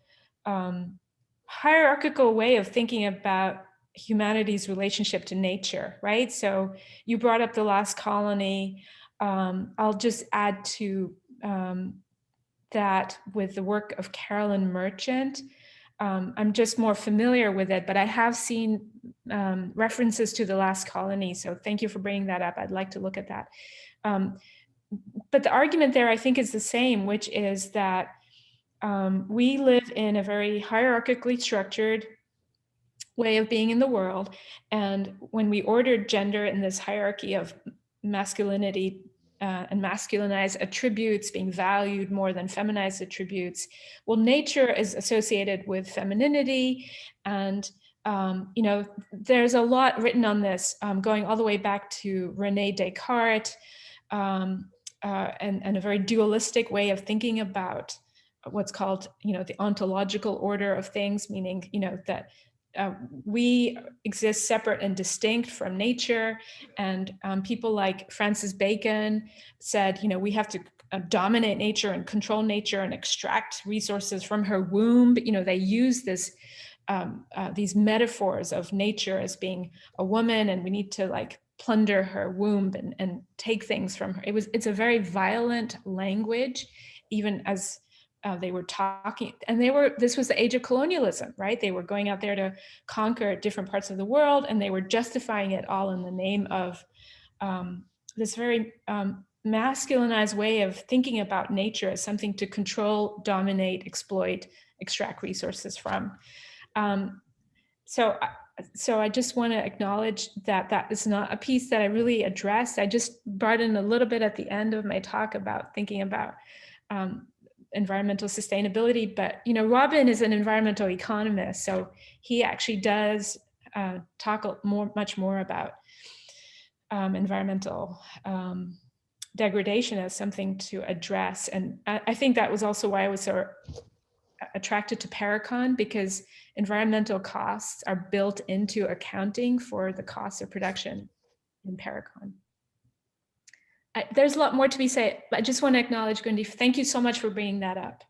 hierarchical way of thinking about humanity's relationship to nature, right? So you brought up the last colony. I'll just add to that with the work of Carolyn Merchant. I'm just more familiar with it, but I have seen references to the last colony. So thank you for bringing that up. I'd like to look at that. But the argument there, I think, is the same, which is that we live in a very hierarchically structured way of being in the world. And when we ordered gender in this hierarchy of masculinity and masculinized attributes being valued more than feminized attributes, well, nature is associated with femininity. And, you know, there's a lot written on this, going all the way back to René Descartes, and a very dualistic way of thinking about what's called, you know, the ontological order of things, meaning, you know, that we exist separate and distinct from nature. And people like Francis Bacon said, you know, we have to dominate nature and control nature and extract resources from her womb. But, you know, they use this these metaphors of nature as being a woman, and we need to like plunder her womb and take things from her. It's a very violent language, even as they were talking, and this was the age of colonialism, right? They were going out there to conquer different parts of the world, and they were justifying it all in the name of this very masculinized way of thinking about nature as something to control, dominate, exploit, extract resources from. So I just want to acknowledge that that is not a piece that I really addressed. I just brought in a little bit at the end of my talk about thinking about environmental sustainability. But Robin is an environmental economist, so he actually does talk much more about environmental degradation as something to address. And I think that was also why I was so attracted to Paracon, because environmental costs are built into accounting for the costs of production in Paracon. There's a lot more to be said, but I just want to acknowledge, Gundi, thank you so much for bringing that up.